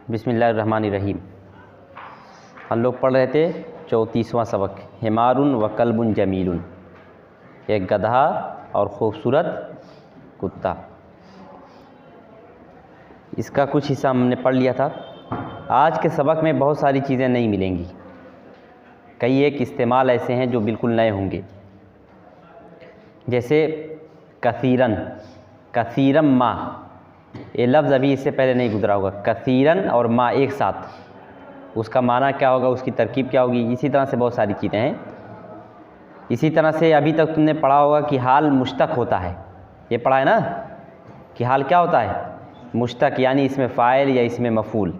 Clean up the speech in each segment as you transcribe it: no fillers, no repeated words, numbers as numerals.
बिस्मिल्लाहिर्रहमानिर्रहीम। हम लोग पढ़ रहे थे 34वां सबक, हिमारुन व कल्बुन जमीलुन, एक गधा और ख़ूबसूरत कुत्ता। इसका कुछ हिस्सा हमने पढ़ लिया था। आज के सबक में बहुत सारी चीज़ें नहीं मिलेंगी, कई एक इस्तेमाल ऐसे हैं जो बिल्कुल नए होंगे। जैसे कसीरन, कसीरम माँ, ये लफ्ज़ अभी इससे पहले नहीं गुजरा होगा। कसीरन और माँ एक साथ, उसका माना क्या होगा, उसकी तरकीब क्या होगी। इसी तरह से बहुत सारी चीज़ें हैं। इसी तरह से अभी तक तुमने पढ़ा होगा कि हाल मुश्तक होता है, ये पढ़ा है ना कि हाल क्या होता है, मुश्तक, यानी इसमें फ़ाइल या इसमें मफ़ूल।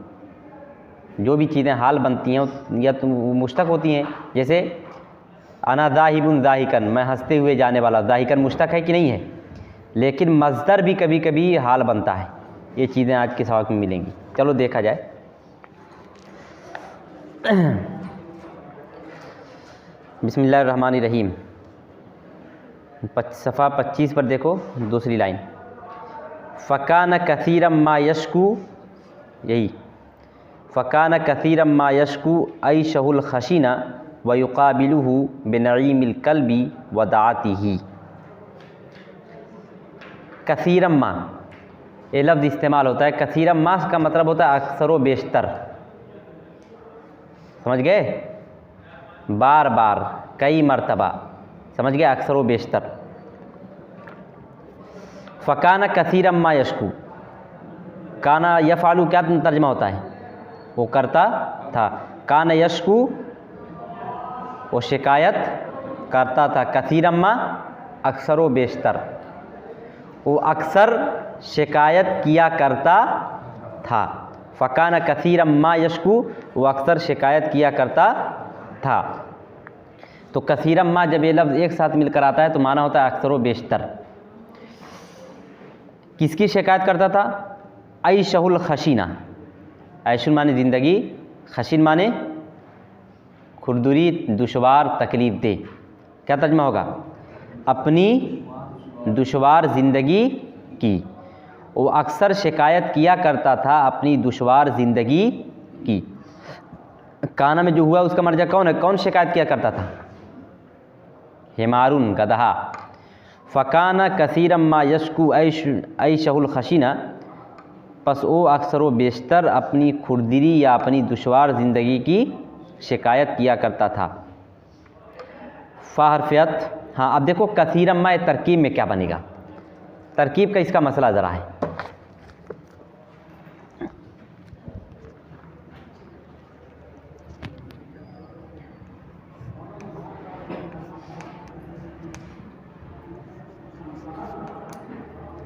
जो भी चीज़ें हाल बनती हैं या तुम मुश्तक होती हैं। जैसे अना ज़ाहिबुन ज़ाहिकन, मैं हंसते हुए जाने वाला। ज़ाहिकन मुश्तक है कि नहीं है, लेकिन मज़दर भी कभी कभी हाल बनता है। ये चीज़ें आज के सबक में मिलेंगी। चलो देखा जाए। बिस्मिल्लाहिर्रहमानिर्रहीम। सफ़ा 25 पर देखो, दूसरी लाइन। फ़कान कसीरम मा यशकू, यही फ़कान कसीरम मा यशकू ऐशहुल खशीना व युक़ाबिलुहु बिनईमिल कल्बी व दाअतिही। कसीरम मा, ये लफ्ज़ इस्तेमाल होता है। कसीरम मा का मतलब होता है अक्सर व बेशतर, समझ गए, बार बार, कई मरतबा, समझ गए, अक्सर व बेशतर। फ़काना कसीरम मा यशकू, काना यफ़ालू क्या तर्जमा होता है, वो करता था। काना यशकू, वो शिकायत करता था। कसीरम मा अक्सर व बेशतर, वो अक्सर शिकायत किया करता था। फ़काना कसीरम मा यशकू, वो अक्सर शिकायत किया करता था। तो कसीरम मा जब ये लफ्ज़ एक साथ मिलकर आता है तो माना होता है अक्सर व बेशतर। किसकी शिकायत करता था? ऐशहुल खशीना, ऐशुल माने ज़िंदगी, खशीन माने खुरदुरी, दुशवार, तकलीफ़ दे। क्या तर्जमा होगा? अपनी दुशवार ज़िंदगी की। वो अक्सर शिकायत किया करता था अपनी दुशवार ज़िंदगी की। काना में जो हुआ उसका मर्जा कौन है, कौन शिकायत किया करता था? हिमारुन, गदहा। फ़काना कसीरम मा यशकू ऐशहुल खशीना, पस वो अक्सर व बेशतर अपनी खुरदरी या अपनी दुशवार ज़िंदगी की शिकायत किया करता था। फ़ाहरफ़ियत, हाँ अब देखो कसीरम मा तरकीब में क्या बनेगा, तरकीब का इसका मसला ज़रा है।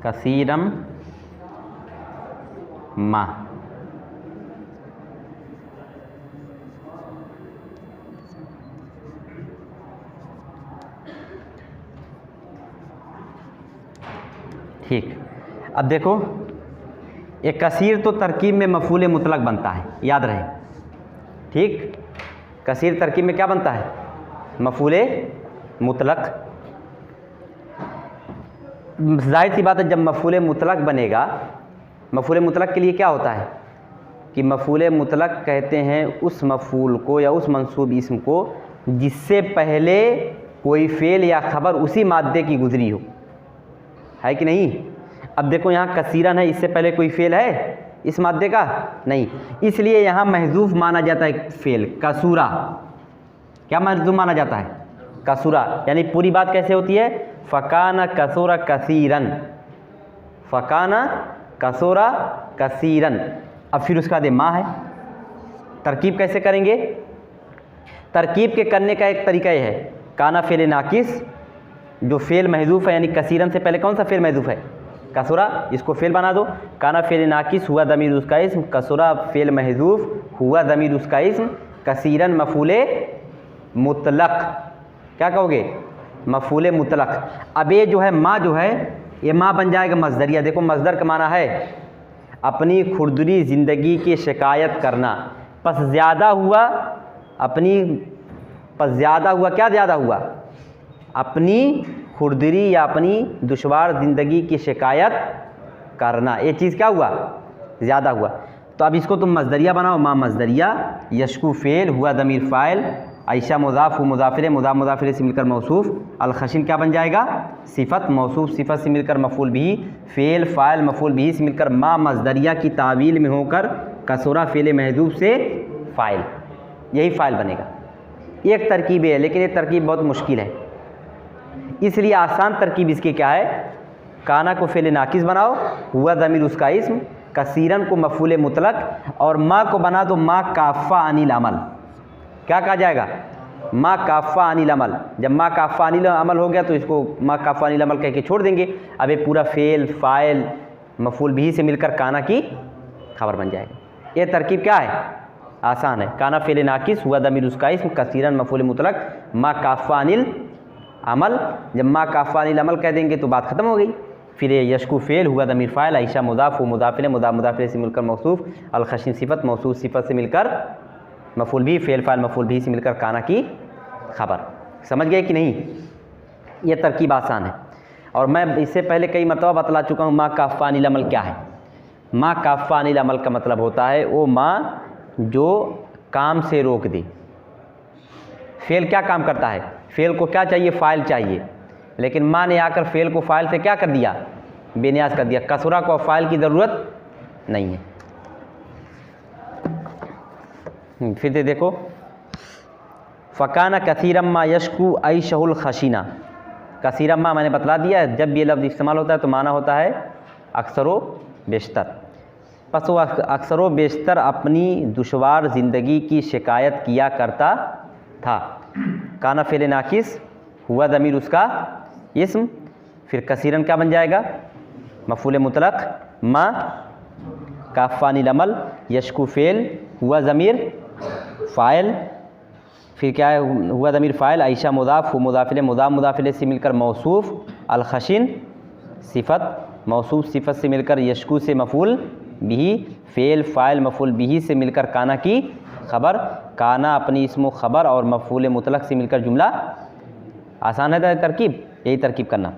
कसीरम मा, ठीक। अब देखो, एक कसीर तो तरकीब में मफ़ूल मुतलक बनता है, याद रहे, ठीक। कसीर तरकीब में क्या बनता है? मफ़ूल मुतलक। जाहिर सी बात है, जब मफ़ूल मुतलक बनेगा, मफ़ूल मुतलक के लिए क्या होता है कि मफ़ूल मुतलक कहते हैं उस मफ़ूल को या उस मंसूब इस्म को जिससे पहले कोई फ़ेल या ख़बर उसी मादे की गुज़री हो, है कि नहीं। अब देखो यहाँ कसीरन है, इससे पहले कोई फ़ेल है इस मादे का? नहीं, इसलिए यहाँ महज़ूफ़ माना जाता है फ़ेल। कसूरा, क्या महज़ूफ़ माना जाता है? कसूरा। यानी पूरी बात कैसे होती है? फ़काना कसूरा कसीरन, फ़काना कसूरा कसीरन। अब फिर उसका बाद माँ है। तरकीब कैसे करेंगे? तरकीब के करने का एक तरीका यह है, काना फ़ेल नाकिस, जो फ़ेल महज़ूफ़ है, यानी कसीरन से पहले कौन सा फ़ेल महज़ूफ़ है? कसूरा, इसको फ़ेल बना दो। काना फ़ेल नाकिस हुआ ज़मीर उसका इस्म, कसूरा फ़ेल महज़ूफ़ हुआ ज़मीर उसका इस्म, कसीरन मफ़ूले मुतलक। क्या कहोगे? मफ़ूले मुतलक। अब ये जो है माँ, जो है ये माँ बन जाएगा मज़दरिया। देखो मज़दर का माना है अपनी खुरदरी ज़िंदगी की शिकायत करना। पस ज़्यादा हुआ, अपनी पस ज़्यादा हुआ, क्या ज़्यादा हुआ? अपनी खुरदरी या अपनी दुशवार ज़िंदगी की शिकायत करना। ये चीज़ क्या हुआ? ज़्यादा हुआ। तो अब इसको तुम मज़दरिया बनाओ, मा मज़दरिया, यशकू फ़ेल, हुआ ज़मीर फ़ाइल, आयशा मुज़ाफ़, मुज़ाफ़िर, मुज़ाफ़िर से मिलकर मौसूफ़, अलखशिन क्या बन जाएगा? सिफ़त, मौसूफ़ सिफ़त से मिलकर मफ़ूल बिही, फ़ेल फ़ाइल मफ़ूल बिही से मिलकर मा मज़दरिया की तावील में होकर कसरा फ़ेल महज़ूफ़ से फ़ाइल, यही फ़ाइल बनेगा। एक तरकीब है, लेकिन ये तरकीब बहुत मुश्किल है, इसलिए आसान तरकीब इसकी क्या है? काना को फ़ेल नाकिस बनाओ, हुआ ज़मीर उसका इस्म, कसीरन को मफ़ूल मुतलक, और माँ को बना दो मा काफ़ा अनिल अमल। क्या कहा जाएगा? मा काफ़ा अनिल अमल। जब मा काफ़ा अनिल अमल हो गया तो इसको मा काफ़ा अनिल अमल कह के छोड़ देंगे। अब ये पूरा फ़ेल फ़ाइल मफ़ूल बिही से मिलकर काना की खबर बन जाएगा। ये तरकीब क्या है? आसान है। काना फ़ेल नाकिस, हुआ ज़मीर उसका इस्म, कसीरन मफ़ूल मुतलक, मा काफ़ा अनिल अमल। जब मा काफ़ा अनिल अमल कह देंगे तो बात ख़त्म हो गई। फिर यशकू फ़ेल, हुआ ज़मीर फ़ाइल, आयशा मुज़ाफ़, मुज़ाफ़िर, मुज़ाफ़िर से मिलकर मौसूफ़, अलखशिन सिफ़त, मौसूफ़ सिफ़त से मिलकर मफ़ूल भी, फ़ेल फ़ाइल मफ़ूल भी से मिलकर काना की खबर। समझ गए कि नहीं? ये तरकीब आसान है, और मैं इससे पहले कई मरतबा बतला चुका हूँ मा काफ़ा अनिल अमल क्या है। मा काफ़ा अनिल अमल का मतलब होता है वो माँ जो काम से रोक दे। फ़ेल क्या काम करता है? फ़ेल को क्या चाहिए? फ़ाइल चाहिए, लेकिन माँ ने आकर फ़ेल को फ़ाइल से क्या कर दिया? बेनियाज कर दिया। कसरा को फ़ाइल की ज़रूरत नहीं है। फिर से देखो, फ़काना कसीरम्मा यशकू ऐशहुल खशीना। कसीरम्मा मैंने बतला दिया है, जब ये लफ्ज़ इस्तेमाल होता है तो माना होता है अक्सरो बेशतर। बस वो अक्सरो बेशतर अपनी दुश्वार ज़िंदगी की शिकायत किया करता था। काना फ़ेल नाकिस, हुआ ज़मीर उसका इस्म, फिर कसीरन क्या बन जाएगा? मफ़ूल मुतलक, मा काफ़ा अनिल अमल, यशकू फ़ेल, हुआ ज़मीर फ़ाइल, फिर क्या है? हुआ ज़मीर फ़ाइल, आयशा मुज़ाफ़, मुज़ाफ़िर, मुज़ाफ़िर से मिलकर मौसूफ़, अलखशिन सिफ़त, मौसूफ़ सिफ़त से मिलकर यशकू से मफ़ूल बिही, फ़ेल फ़ाइल मफ़ूल बिही से मिलकर काना की खबर। काना अपनी इस्म ख़बर और मफ़ूल मुतलक से मिलकर जुमला। आसान है तरकीब, यही तरकीब करना।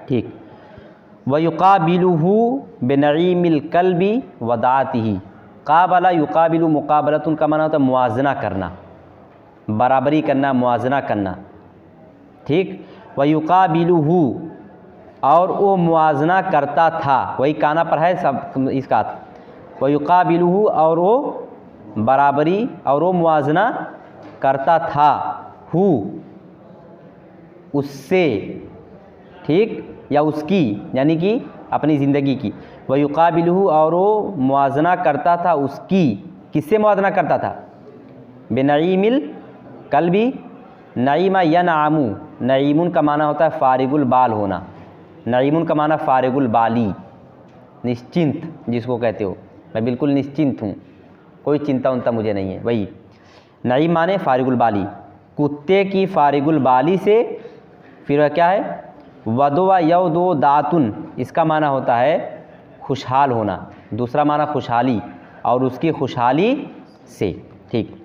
ठीक। वयुक़ाबिलुहु बिनईमिल कल्बी वदातिही। काबला युक़ाबिलु मुक़ाबलतुन का माना होता है मुआजना करना, बराबरी करना, मुआजना करना। ठीक। वयुक़ाबिलुहु, और वो मुआजना करता था, वही काना पर है सब इसका। वयुक़ाबिलुहु, और वो बराबरी और वो मुआजना करता था, हु उससे, ठीक, या उसकी, यानी कि अपनी ज़िंदगी की। वयुक़ाबिलुहु, और वो मुआजना करता था उसकी। किससे मुआजना करता था? बिनईमिल कल्बी। नईमा यनआमु, नईमुन का माना होता है फ़ारिगुल बाल होना, नईमुन का माना फ़ारिगुल बाली, निश्चिंत जिसको कहते हो। मैं बिल्कुल निश्चिंत हूँ, कोई चिंता उनता मुझे नहीं है, वही नईम माने फ़ारिगुल बाली। कुत्ते की फ़ारिगुल बाली से, फिर वह क्या है? वदवा यवदो दातुन, इसका माना होता है खुशहाल होना, दूसरा माना खुशहाली, और उसकी खुशहाली से। ठीक।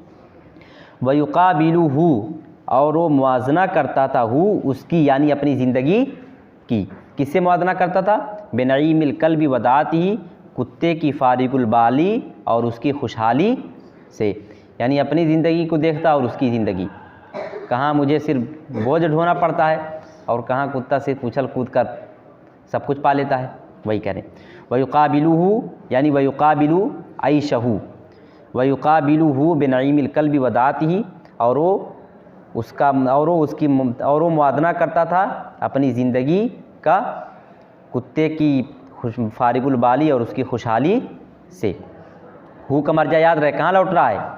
वयुक़ाबिलुहु, और वो मुआजना करता था, हु उसकी, यानी अपनी ज़िंदगी की। किससे मुआजना करता था? बिनईमिल कल्बी वदातिही, कुत्ते की फ़ारिगुल बाली और उसकी खुशहाली से, यानी अपनी ज़िंदगी को देखता और उसकी ज़िंदगी। कहाँ मुझे सिर्फ बोझ ढोना पड़ता है और कहाँ कुत्ता से उछल कूद कर सब कुछ पा लेता है, वही कह रहे हैं। वयुक़ाबिलुहु, यानी वयुक़ाबिलु ऐशहु, वयुक़ाबिलुहु बिनईमिल कल्बी वदातिही, और वो उसका, और वो उसकी, और वो मुआदना करता था अपनी ज़िंदगी का, कुत्ते की फ़ारिगुल बाली और उसकी खुशहाली से। हु का मर्जा याद रहे, कहाँ लौट रहा है?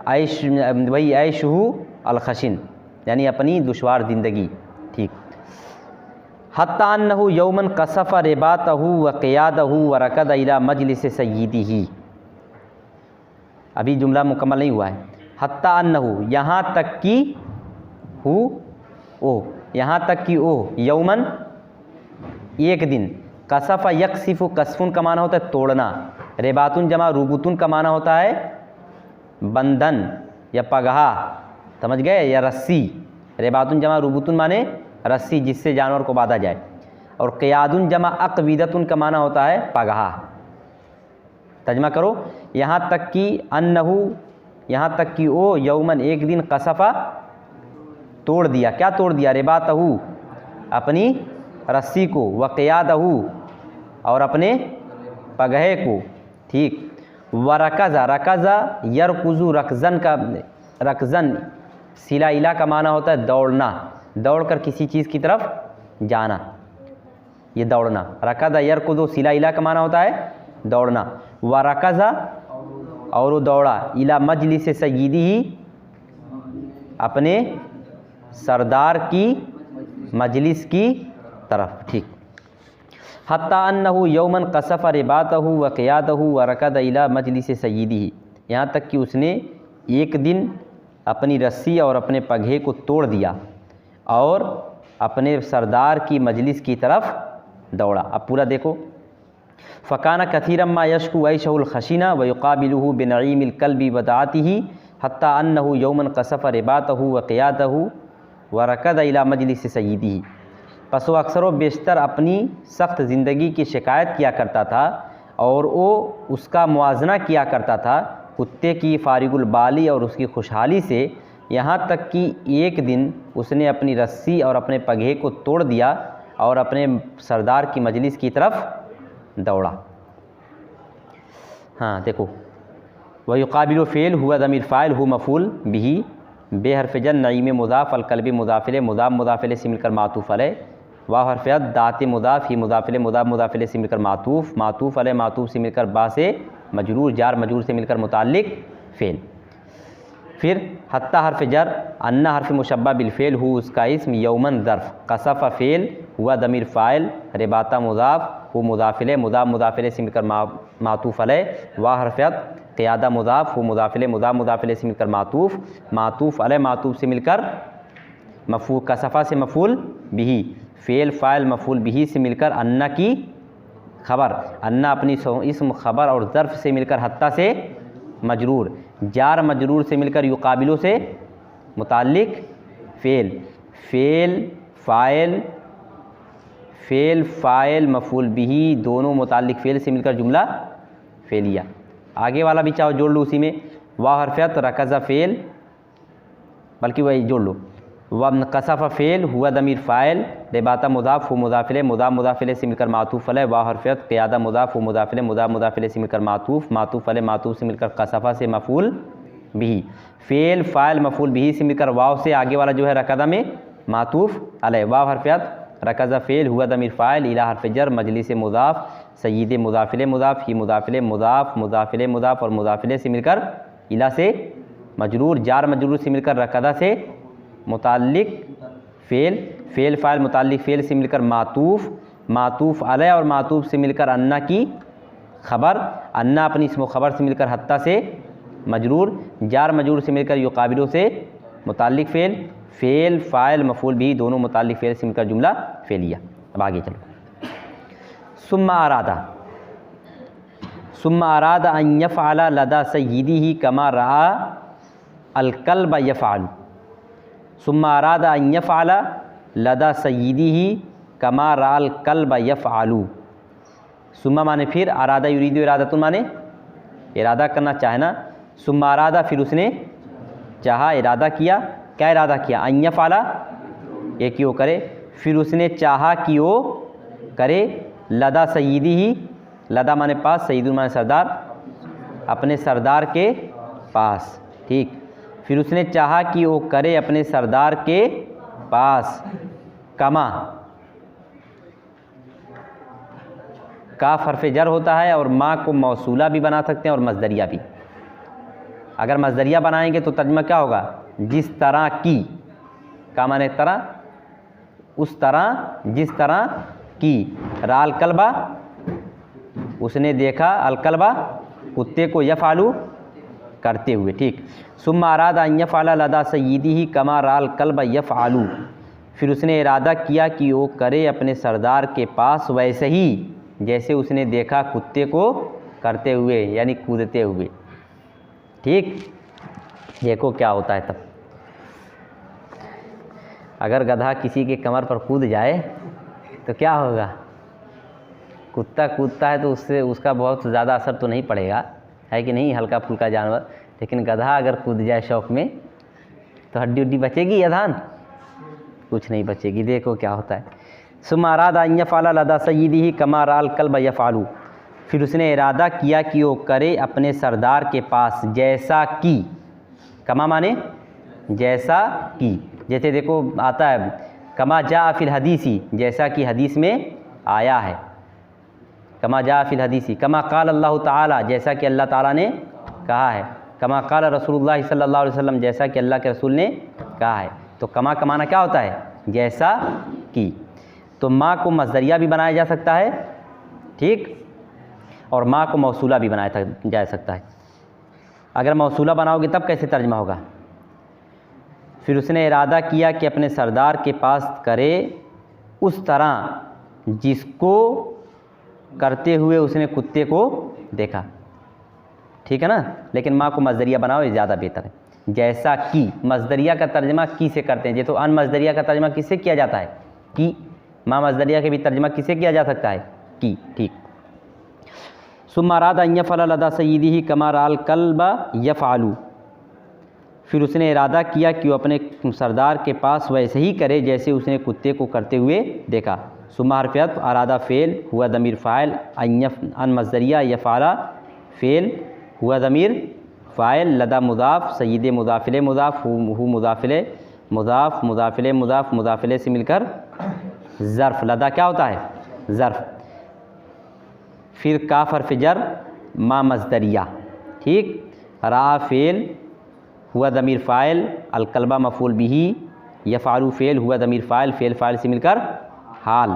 ऐश, वही ऐशहु अलखशिन, यानी अपनी दुश्वार ज़िंदगी। ठीक। हत्ता अन्नहु यौमन कसफ़ रिबातहु व क़ियादहु व रकद इला मजलिस सय्यिदिही। अभी जुमला मुकम्मल नहीं हुआ है। हत्ता अन्नहु, यहाँ तक कि, हु ओ, यहाँ तक कि ओ, यौमन एक दिन, कसफ़ यकसिफ़ु, कसफ़ुन का माना होता है तोड़ना, रिबातुन जमा रुबुतुन का माना होता है बंधन या पगहा, समझ गए, या रस्सी। रिबातुन जमा रुबुतुन माने रस्सी जिससे जानवर को बांधा जाए। और क़ियादुन जमा अक़वीदतुन का माना होता है पगहा। तर्जुमा करो, यहाँ तक कि अन्नहु, यहाँ तक कि ओ यौमन एक दिन कसफ़ा तोड़ दिया। क्या तोड़ दिया? रिबातहु अपनी रस्सी को, व क़ियादहु और अपने पगहे को। ठीक। व रकज़ा, रकज़ा यरकुज़ु रकज़न का, रकज़न सिला इला का माना होता है दौड़ना, दौड़ कर किसी चीज़ की तरफ जाना, ये दौड़ना। रकज़ा यरकुज़ु सिला इला का माना होता है दौड़ना। व रकज़ा और वो दौड़ा, इला मजलिस सय्यिदी ही अपने सरदार की मजलिस की तरफ। ठीक। हत्ता अन्नहु यौमन कसफ़ रिबातहु व क़ियादहु व रकद इला मजलिस सय्यिदी, यहाँ तक कि उसने एक दिन अपनी रस्सी और अपने पगहे को तोड़ दिया और अपने सरदार की मजलिस की तरफ दौड़ा। अब पूरा देखो। फ़काना कथीरम मा यशकु ऐशहुल खशीना व युक़ाबिलुहु बिनईमिल कल्बि वदाअतिही हत्ता अन्नहु यौमन कसफ़ रिबातहु व क़ियादहु व रकद इला मजलिस सय्यिदी। बस वो अक्सर व बेशतर अपनी सख्त ज़िंदगी की शिकायत किया करता था और वो उसका मुआजना किया करता था कुत्ते की फारिगुल बाली और उसकी खुशहाली से, यहाँ तक कि एक दिन उसने अपनी रस्सी और अपने पगहे को तोड़ दिया और अपने सरदार की मजलिस की तरफ दौड़ा। हाँ देखो, वह युक़ाबिलु फ़ेल हुआ ज़मीर फ़ाइल हु मफ़ूल बिही बेहरफ़ जर नईम मुज़ाफ़ अल कल्बी मुज़ाफ़िले मुज़ाफ़ मुज़ाफ़िले से मिलकर मातूफ़ अलैह वाह हरफ़ियत दाते मुज़ाफ़ ही मुज़ाफ़िले मुज़ाफ़ मुज़ाफ़िले से मिलकर मातूफ़ मातूफ़ अलैह मातूफ़ से मिलकर बा से मजरूर जार मजरूर से मिलकर मुताल्लिक़ फ़ेल। फिर हत्ता हरफ़ जर अन्ना हरफ़ मुशब्बा बिल फ़ेल हु उसका इस्म यौमन ज़र्फ़ कसफ़ा फ़ेल हुआ ज़मीर फ़ाइल रिबाता मुज़ाफ़ हु मुज़ाफ़िले मुज़ाफ़ मुज़ाफ़िले से मिलकर मातूफ़ अलैह वाह हरफ़ियत क़ियादा मुज़ाफ़ हु मुज़ाफ़िले मुज़ाफ़ मुज़ाफ़िले से मिलकर मातूफ़ मातूफ़ अलैह मातूफ़ से मिलकर मफ़ूल कसफ़ा से मफ़ूल बिही फ़ेल फ़ाइल मफ़ूल बिही से मिलकर अन्ना की ख़बर अन्ना अपनी इस्म ख़बर और ज़र्फ़ से मिलकर हत्ता से मजरूर जार मजरूर से मिलकर युक़ाबिलो से मुताल्लिक़ फ़ेल फ़ेल फ़ाइल मफ़ूल बिही दोनों मुताल्लिक़ फ़ेल से मिलकर जुमला फ़ेलिया। आगे वाला भी चाहो जोड़ लो उसी में, वाह हरफ़ियत रकज़ा फ़ेल, बल्कि वही जोड़ लो, वह कसफ़ा फ़ेल हुआ ज़मीर फ़ाइल रिबाता मुज़ाफ़ हु मुज़ाफ़िले मुज़ाफ़ मुज़ाफ़िले से मिलकर मातूफ़ अलैह वाह हरफ़ियत क़ियादा मुज़ाफ़ हु मुज़ाफ़िले मुज़ाफ़ मुज़ाफ़िले से मिलकर मातूफ़ मातूफ़ अलैह मातूफ़ से मिलकर कसफ़ा से मफ़ूल बिही फ़ेल फ़ाइल मफ़ूल बिही से मिलकर वाव से आगे वाला जो है रकदा में मातूफ़ अलैह वाह हरफ़ियत रकज़ा फ़ेल हुआ ज़मीर फ़ाइल इला हरफ़ जर मजलिस मुज़ाफ़ सय्यिद मुज़ाफ़िले मुज़ाफ़ ही मुज़ाफ़िले मुज़ाफ़ मुज़ाफ़िले मुज़ाफ़ और मुज़ाफ़िले से मिलकर इला से मजरूर जार मजरूर से मिलकर रकदा से मुताल्लिक़ फ़ेल फ़ाइल मुताल्लिक़ फ़ेल से मिलकर मातूफ़ अलैह और मातूफ़ से मिलकर अन्ना की ख़बर अन्ना अपनी इस्म ख़बर से मिलकर हत्ता से मजरूर जार मजरूर से मिलकर युक़ाबिलो से मुताल्लिक़ फ़ेल फ़ाइल मफ़ूल भी दोनों मुताल्लिक़ फ़ेल से मिलकर जुमला फ़ेलिया। अब आगे चलो। सुम्मा अरादा अन यफ़अला लदा सय्यिदिही कमा रआ अल कल्ब यफ़अलु सुम्मा अरादा अन यफ़अला लदा सय्यिदिही कमा रआ अल कल्ब यफ़अलु। सुम्मा माने फिर, अरादा युरीदु इरादतुन माने इरादा करना चाहना। सुम्मा अरादा फिर उसने चाहा इरादा किया, क्या इरादा किया? अन यफ़अला एक कि वो करे, फिर उसने चाहा कि वो करे लदा सय्यिदिही लदा माने पास सय्यिदुन माने सरदार अपने सरदार के पास। ठीक। फिर उसने चाहा कि वो करे अपने सरदार के पास कमा काफ हरफ़ जर होता है और माँ को मौसूला भी बना सकते हैं और मज़दरिया भी। अगर मज़दरिया बनाएंगे तो तर्जुमा क्या होगा? जिस तरह की, का माने तरह, उस तरह जिस तरह की। राल कल्बा उसने देखा, अलकल्बा कुत्ते को यफ़अलु करते हुए। ठीक। सुम्मा अरादा अन यफ़अला लदा सय्यिदिही कमा राल कल्ब यफ़अलु फिर उसने इरादा किया कि वो करे अपने सरदार के पास वैसे ही जैसे उसने देखा कुत्ते को करते हुए, यानी कूदते हुए। ठीक। देखो क्या होता है तब। अगर गधा किसी के कमर पर कूद जाए तो क्या होगा? कुत्ता कूदता है तो उससे उसका बहुत ज़्यादा असर तो नहीं पड़ेगा, है कि नहीं, हल्का फुल्का जानवर। लेकिन गधा अगर कूद जाए शौक में तो हड्डी उड्डी बचेगी या धान? कुछ नहीं बचेगी। देखो क्या होता है। सुम्मा अरादा अन यफ़अला लदा सय्यिदिही कमा रअल कल्ब यफ़अलु, फिर उसने इरादा किया कि वो करे अपने सरदार के पास जैसा कि, कमा माने जैसा कि, जैसे देखो आता है कमा जा फिल हदीसी, जैसा कि हदीस में आया है, कमा जा फिल हदीसी, कमा क़ाल अल्लाह ताला, जैसा कि अल्लाह ताला ने कहा है, कमा क़ाल रसूलुल्लाह सल्लल्लाहु अलैहि वसल्लम, जैसा कि अल्लाह के रसूल ने कहा है। तो कमा कमाना क्या होता है? जैसा कि। तो माँ को मज़दरिया भी बनाया जा सकता है, ठीक, और माँ को मौसूला भी बनाया जा सकता है। अगर मौसूला बनाओगे तब कैसे तर्जमा होगा? फिर उसने इरादा किया कि अपने सरदार के पास करे उस तरह जिसको करते हुए उसने कुत्ते को देखा, ठीक है ना। लेकिन माँ को मज़दरिया बनाओ, ये ज़्यादा बेहतर है। जैसा कि, मज़दरिया का तर्जमा की से करते हैं, ये तो अन मज़दरिया का तर्जमा किससे किया जाता है? की। माँ मज़दरिया के भी तर्जमा किससे किया जा सकता है? की, ठीक। सुम्मा अरादा अन यफ़अला लदा सय्यिदिही कमा रअल कल्ब यफ़अलु, फिर उसने इरादा किया कि वो अपने सरदार के पास वैसे ही करे जैसे उसने कुत्ते को करते हुए देखा। सुम्मा हरफ़ियत अरादा फ़ेल हुआ दमीर फ़ाइल, अन मज़दरिया यफ़अला फ़ेल हुआ दमीर फ़ाइल, लदा मुज़ाफ़, सय्यिद मुज़ाफ़िले मुज़ाफ़, हु मुज़ाफ़िले मुज़ाफ़, मुज़ाफ़िले मुज़ाफ़, मुज़ाफ़िले से मिलकर ज़र्फ़। लदा क्या होता है? ज़र्फ़। फिर काफ़ हर्फ़ जर, मा मज़दरिया, ठीक। रा फ़ेल हुआ दमीर फ़ाइल, अलकल्बा मफ़ूल बिही, यफ़अलु फ़ेल हुआ दमीर फ़ाइल, फ़ेल फ़ाइल से मिलकर हाल,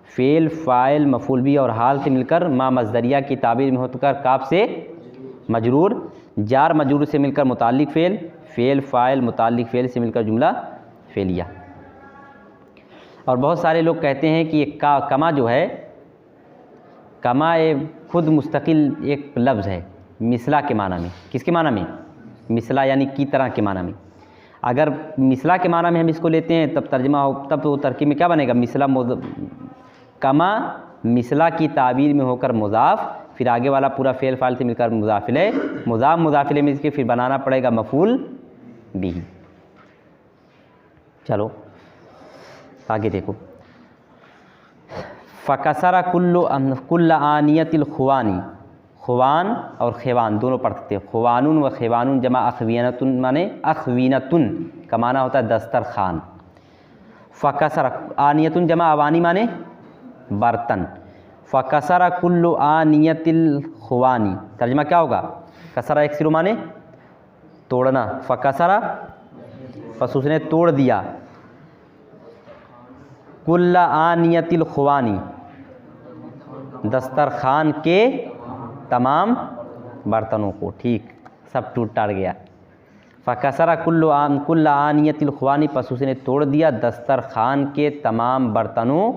फ़ेल फ़ाइल मफ़ूल बिही और हाल से मिलकर मा मज़दरिया की ताबीर में होकर काफ़ से मजरूर, जार मजरूर से मिलकर मुताल्लिक़ फ़ेल, फ़ेल फ़ाइल मुताल्लिक़ फ़ेल से मिलकर जुमला फ़ेलिया। और बहुत सारे लोग कहते हैं कि ये कमा जो है, कमा ये खुद मुस्तकिल एक लफ्ज़ है मिसला के माना में। किसके माना में? मिसला यानी की तरह के माना में। अगर मिसला के माना में हम इसको लेते हैं तब तर्जमा हो, तब तो तरकीब में क्या बनेगा? मिसला कमा मिसला की ताबीर में होकर मुज़ाफ़, फिर आगे वाला पूरा फ़ेल फ़ाइल से मिलकर मुज़ाफ़िले, मुज़ाफ़ मुज़ाफ़िले में इसके फिर बनाना पड़ेगा मफ़ूल बिही। चलो आगे देखो। फ़कसरा कुल्ल आनियतिल खुवानी, खुवान और खेवान दोनों पढ़ सकते हैं। खुवानुन व खेवानुन जमा अखवीनतुन, माने अखवीनतुन का माना होता है दस्तर खान। फ़कसरा आनियतुन जमा अवानी माने बर्तन। फ़कसरा कुल्लु आनियतिल खुवानी, तर्जमा क्या होगा? कसरा एक सिरो माने तोड़ना, फ़कसरा बस उसने तोड़ दिया, कुल्ल आनियतिल खुवानी दस्तरखान के तमाम बर्तनों को, ठीक, सब टूट टाट गया। फ़कसरा कुल्ल आनियतिल खुवानी, पस उसने तोड़ दिया दस्तरखान के तमाम बर्तनों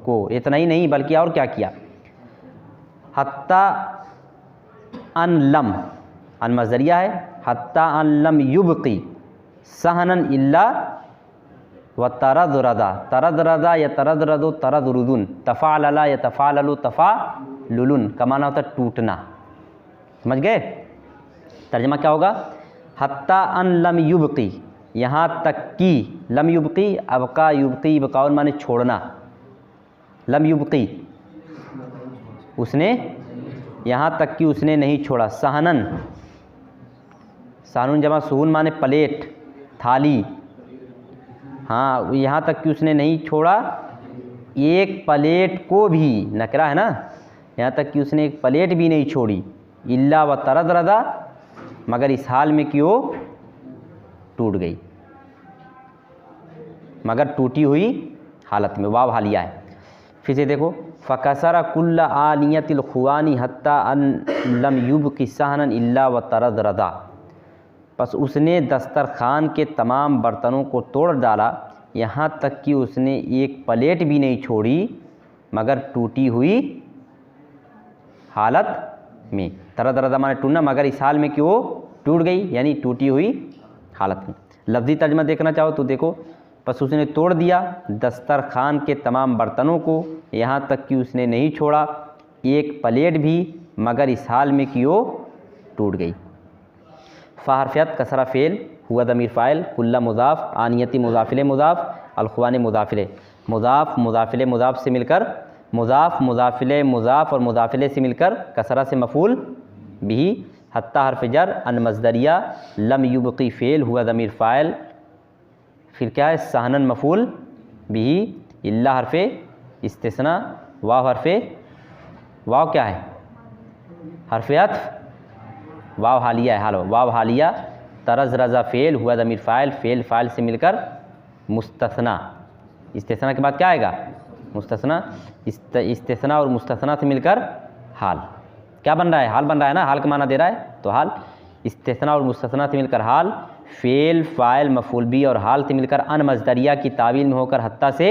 को। इतना ही नहीं बल्कि और क्या किया? हत्ता अन लम, अन मज़दरिया है, हत्ता अन लम युबक़ी सहनन इल्ला व तरदरदा, तरदरदा या तरदरदो तरदरुदुन, तफ़ालला या तफ़ाललु तफ़ालुलुन का माना होता है टूटना। समझ गए? तर्जमा क्या होगा? हत्ता अन लम युबक़ी, यहाँ तक कि, लम युबक़ी अबका युबक़ी इबक़ाउन माने छोड़ना, लम युबक़ी उसने, यहाँ तक कि उसने नहीं छोड़ा। सहनन, सानुन जमा सुहून माने प्लेट थाली, हाँ, यहाँ तक कि उसने नहीं छोड़ा एक प्लेट को भी, नकरा है ना, यहाँ तक कि उसने एक प्लेट भी नहीं छोड़ी। इल्ला व तरदरदा, मगर इस हाल में कि वो टूट गई, मगर टूटी हुई हालत में, वाव हालिया है। फिर से देखो, फ़कसरा कुल्ल आनियतिल खुवानी हत्ता अन लम युबक़ी सहनन इल्ला व तरदरदा, बस उसने दस्तरखान के तमाम बर्तनों को तोड़ डाला, यहाँ तक कि उसने एक प्लेट भी नहीं छोड़ी मगर टूटी हुई हालत में। तरदरदा माने टूटना, मगर इस हाल में कि वो टूट गई, यानी टूटी हुई हालत में। लफ्ज़ी तर्जमा देखना चाहो तो देखो, बस उसने तोड़ दिया दस्तरखान के तमाम बर्तनों को, यहाँ तक कि उसने नहीं छोड़ा एक प्लेट भी, मगर इस हाल में कि वो टूट गई। फ़ाहरफ़ियत कसरा फ़ेल हुआ दमीर फ़ाइल, कुल्ला मुज़ाफ़, आनियती मुज़ाफ़िले मुज़ाफ़, अलख़ुवानी मुज़ाफ़िले, मुज़ाफ़ मुज़ाफ़िले मुज़ाफ़ से मिलकर मुज़ाफ़, मुज़ाफ़िले मुज़ाफ़ और मुज़ाफ़िले से मिलकर कसरा से मफ़ूल बिही, हत्ता हर्फ़ जर, अन मज़दरिया, लम युबक़ी फ़ेल हुआ दमीर फ़ाइल, फिर क्या है सहनन मफ़ूल बिही, इल्ला हर्फ़े इस्तिस्ना, वाव हर्फ़े, वाव क्या है हर्फ़े अत्फ़, वाव हालिया है, हाल वाव हालिया, तरज़ रज़ा फ़ेल हुआ दमीर फ़ाइल, फ़ेल फ़ाइल से मिलकर मुस्तस्ना, इस्तिस्ना के बाद क्या आएगा मुस्तस्ना, इस्तिस्ना और मुस्तस्ना से मिलकर हाल, क्या बन रहा है हाल बन रहा है ना, हाल का माना दे रहा है तो हाल, इस्तिस्ना और मुस्तस्ना से मिलकर हाल, फ़ेल फ़ाइल मफ़ूल बी और हाल से मिलकर अन मज़दरिया की तावील में होकर हत्ता से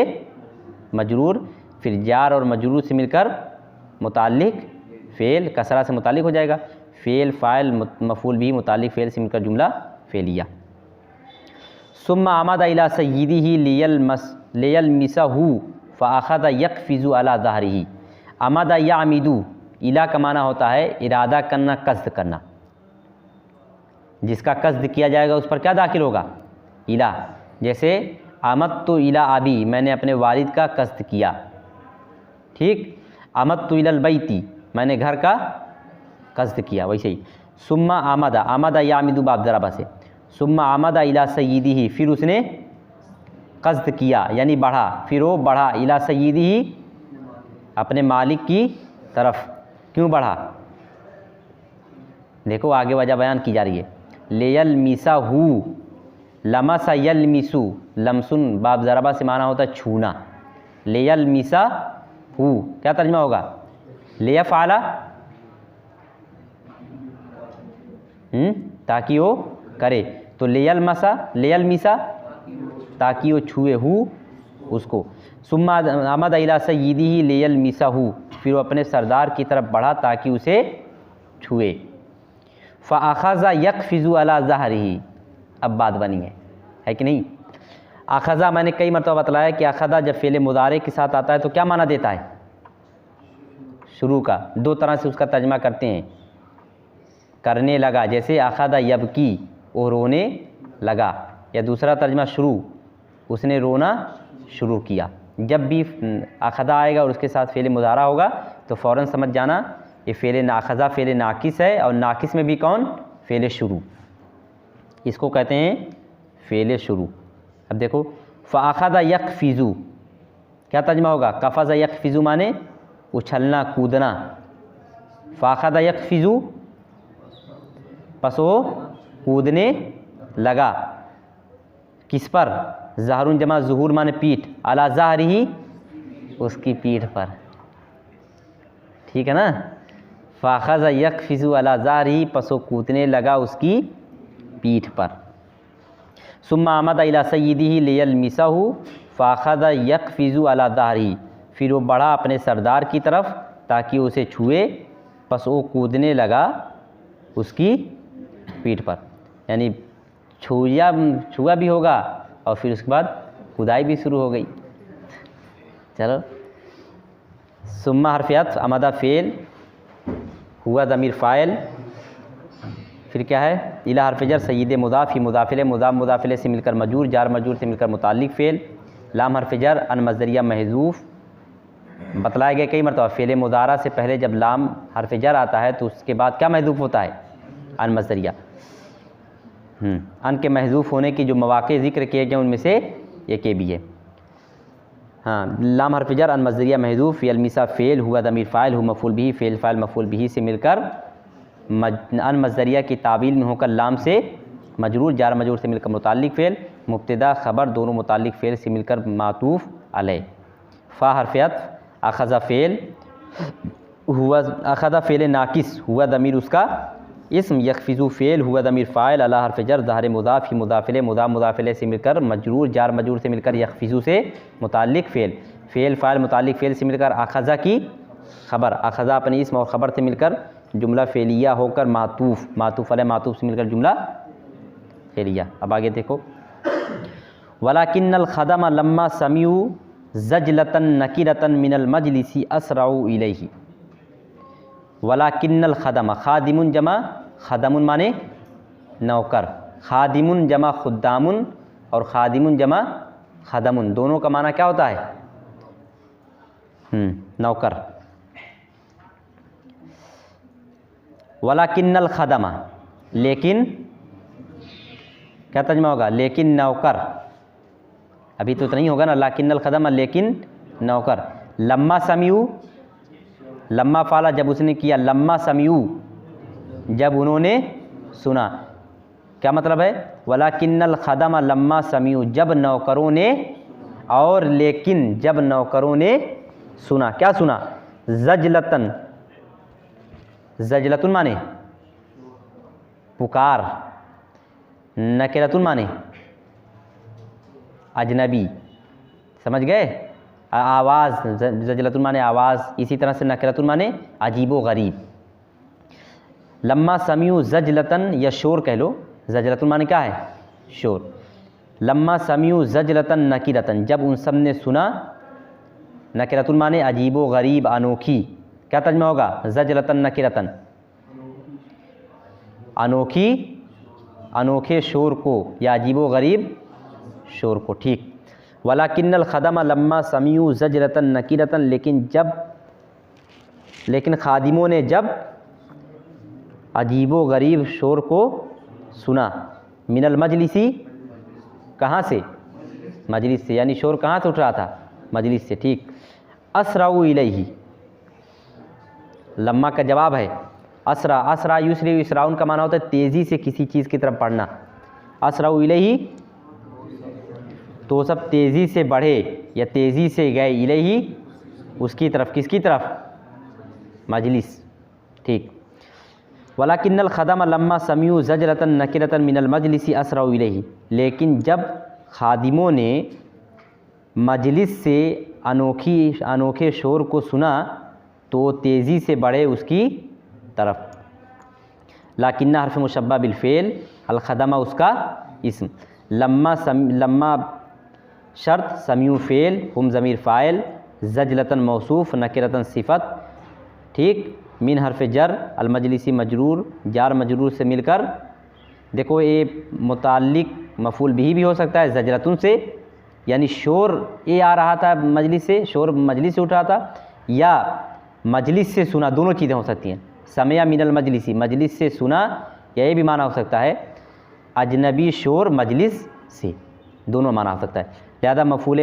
मजरूर, फिर जार और मजरूर से मिलकर मुताल्लिक़, फ़ेल कसरा से मुताल्लिक़ हो जाएगा, फ़ेल फ़ाइल मफ़ूल बी मुताल्लिक़ फ़ेल से मिलकर जुमला फ़ेलिया। सुम्मा आमदा इला सय्यिदिही लियल मिसहू फ़अख़ज़ यक़फ़िज़ु अला ज़हरिही, आमदा यामिदू इला का माना होता है इरादा करना, कस्द करना, जिसका कस्द किया जाएगा उस पर क्या दाखिल होगा इला, जैसे आमद तो इला आबी, मैंने अपने वालिद का कस्द किया, ठीक, आमद तो इलल बैती, मैंने घर का कस्द किया, वैसे ही सुम्मा आमदा, आमदा यामिदू बाब ज़राबा से, सुम्मा आमदा इला सय्यिदिही, फिर उसने कस्द किया यानी बढ़ा, फिर वो बढ़ा इला सय्यिदिही अपने मालिक की तरफ, क्यों बढ़ा देखो आगे वजह बयान की जा रही है, लेयल मिसा हु, लमसा यल मिसू, लमसुन बाब ज़राबा से माना होता है छूना, लेयल मिसा हु क्या तर्जमा होगा लेयफ़अला, ताकि वो करे, तो लेयल मसा लेयल मिसा ताकि वो छुए हु उसको, सुम्मा आमद इला सय्यिदिही लेयल मिसा हु, फिर वो अपने सरदार की तरफ बढ़ा ताकि उसे छुए, फ़अख़ज़ यक़फ़िज़ु अला ज़हरिही, अब बात बनी है कि नहीं। अख़ज़ा मैंने कई मरतबा बतलाया कि अख़ज़ा जब फ़ेल मुज़ारे के साथ आता है तो क्या माना देता है शुरू का, दो तरह से उसका तर्जमा करते हैं, करने लगा जैसे अख़ज़ा यबकी वो रोने लगा, या दूसरा तर्जमा शुरू उसने रोना शुरू किया। जब भी अख़ज़ा आएगा और उसके साथ फ़ेल मुज़ारा होगा तो फ़ौरन समझ जाना ये फ़ेल अख़ज़ा फ़ेल नाकिस है, और नाकिस में भी कौन फ़ेल शुरू, इसको कहते हैं फ़ेल शुरू। अब देखो फ़अख़ज़ यक़फ़िज़ु क्या तर्जमा होगा, क़फ़ज़ यक़फ़िज़ु माने उछलना कूदना, फ़अख़ज़ यक़फ़िज़ु पस वो कूदने लगा, किस पर, ज़हरुन जमा ज़ुहूर माने पीठ, अला ज़हरिही उसकी पीठ पर, ठीक है ना, फ़अख़ज़ यक़फ़िज़ु अला ज़हरिही पस वो कूदने लगा उसकी पीठ पर। सुम्मा आमदा इला सय्यिदिही लियल मिसहू फ़अख़ज़ यक़फ़िज़ु अला ज़हरिही, फिर वो बढ़ा अपने सरदार की तरफ ताकि उसे छुए, बस वो कूदने लगा उसकी पीठ पर, यानी छुआ भी होगा और फिर उसके बाद खुदाई भी शुरू हो गई। चलो सुम्मा हरफ़ियत आमदा फ़ेल हुआ ज़मीर फ़ाइल, फिर क्या है इला हर्फ़ जर सय्यिद मुज़ाफ़ ही मुज़ाफ़िले मुज़ाफ़ मुज़ाफ़िले से मिलकर मजूर, जार मजूर से मिलकर मुताल्लिक़ फ़ेल, लाम हर्फ़ जर अन मज़दरिया महज़ूफ़, बतलाया गया कई मरतबा फ़ेल मुज़ारा से पहले जब लाम हर्फ़ जर आता है तो उसके बाद क्या महज़ूफ़ होता है अन मज़दरिया, अन के महज़ूफ़ होने की जो मौक़े ज़िक्र किए गए उनमें से एक ये भी है। हाँ, लाम हर्फ़ जर अन मज़दरिया महज़ूफ़, यल मिसा फ़ेल हुआ ज़मीर फ़ाइल हु मफ़ूल बिही, फ़ेल फ़ाइल मफ़ूल बिही से मिलकर अन मज़दरिया की तावील में होकर लाम से मजरूर, जार मजरूर से मिलकर मुताल्लिक़ फ़ेल, मुब्तदा ख़बर दोनों मुताल्लिक़ फ़ेल से मिलकर मातूफ़ अलैह। फ़ा हरफ़ियत अख़ज़ा फ़ेल हुआ, अख़ज़ा फ़ेल नाकिस हुआ ज़मीर उसका इस्म, यक़फ़िज़ु फ़ेल हुआ ज़मीर फ़ाइल, अला हर्फ़ जर ज़ाहिर मुज़ाफ़ ही मुज़ाफ़िले मुज़ाफ़ मुज़ाफ़िले से मिलकर मजरूर, जार मजरूर से मिलकर यक़फ़िज़ु से मुताल्लिक़ फ़ेल, फ़ेल फ़ाइल मुताल्लिक़ फ़ेल से मिलकर अख़ज़ा की ख़बर, अख़ज़ा अपने इस्म और ख़बर से मिलकर जुमला फ़ेलिया होकर मातूफ़, मातूफ़ अलैह मातूफ़ से मिलकर जुमला फ़ेलिया। अब आगे देखो वलाकिन्नल खदम लम्मा समिउ ज़जलतन नकीरतन मिनल मजलिसी असराउ इलैहि। वलाकिन्नल खदम, खादिमुन जमा खदमुन माने नौकर, खादिमुन जमा खुद्दामुन और खादिमुन जमा खदमुन, दोनों का माना क्या होता है? नौकर। वलाकिन्नल खदमा, लेकिन क्या तर्जुमा होगा? लेकिन नौकर, अभी तो नहीं होगा ना, लाकिन्नल खदमा लेकिन नौकर। लम्मा समियू, लम्मा फाला जब उसने किया, लम्मा समियू जब उन्होंने सुना, क्या मतलब है? वलाकिन्नल खदमा लम्मा समियू, जब नौकरों ने, और लेकिन जब नौकरों ने सुना, क्या सुना? ज़जलतन, ज़जलतुन माने पुकार, नकिरतुन माने अजनबी, समझ गए? आवाज़, ज़जलतुन माने आवाज़, इसी तरह से नकिरतुन माने अजीबो गरीब। लम्मा समियू ज़जलतन या शोर कह लो, ज़जलतुन माने क्या है? शोर। लम्मा समियू ज़जलतन नकिरतन, जब उन सब ने सुना, नकिरतुन माने अजीबो गरीब अनोखी, क्या तर्जुमा होगा? ज़जलतन नकिरतन, अनोखी, अनोखे शोर को या अजीबो गरीब शोर को, ठीक। वलाकिन्नल खदमा लम्मा समियू ज़जलतन नकीरतन, लेकिन खादिमों ने जब अजीबो गरीब शोर को सुना, मिनल मजलिसी, कहाँ से? मजलिस से, यानी शोर कहाँ से उठ रहा था? मजलिस से, ठीक। असराउ इलैहि, लम्मा का जवाब है असरा, असरा युसरी, इसराउन का माना होता है तेज़ी से किसी चीज़ की तरफ बढ़ना। असराउ इलैहि, तो सब तेज़ी से बढ़े या तेज़ी से गए, इलैहि उसकी तरफ, किसकी तरफ? मजलिस, ठीक। वलाकिन्नल खदम लम्मा समियू ज़जरतन नकिरतन मिनल मजलिसी असराउ इलैहि, लेकिन जब खादिमों ने मजलिस से अनोखे शोर को सुना तो तेज़ी से बढ़े उसकी तरफ। लाकिन्ना हर्फ मुशब्बा बिल फ़ेल, अल खदमा उसका इस्म, लम्मा शर्त, समियू फ़ेल, हुम ज़मीर फ़ाइल, ज़जलतन मौसूफ़, नकिरतन सिफ़त, ठीक। मिन हर्फ जर, अल मजलिसी मजरूर, जार मजरूर से मिलकर, देखो ये मुताल्लिक मफ़ूल बिही भी हो सकता है ज़जरतुन से, यानी शोर ये आ रहा था मजलिस से, शोर मजलिस से उठ रहा था, या मजलिस से सुना, दोनों चीज़ें हो सकती हैं। समया मिनल मजलिसी, मजलिस से सुना, या ये भी माना हो सकता है अजनबी शोर मजलिस से, दोनों माना हो सकता है। ज़्यादा मफ़ूल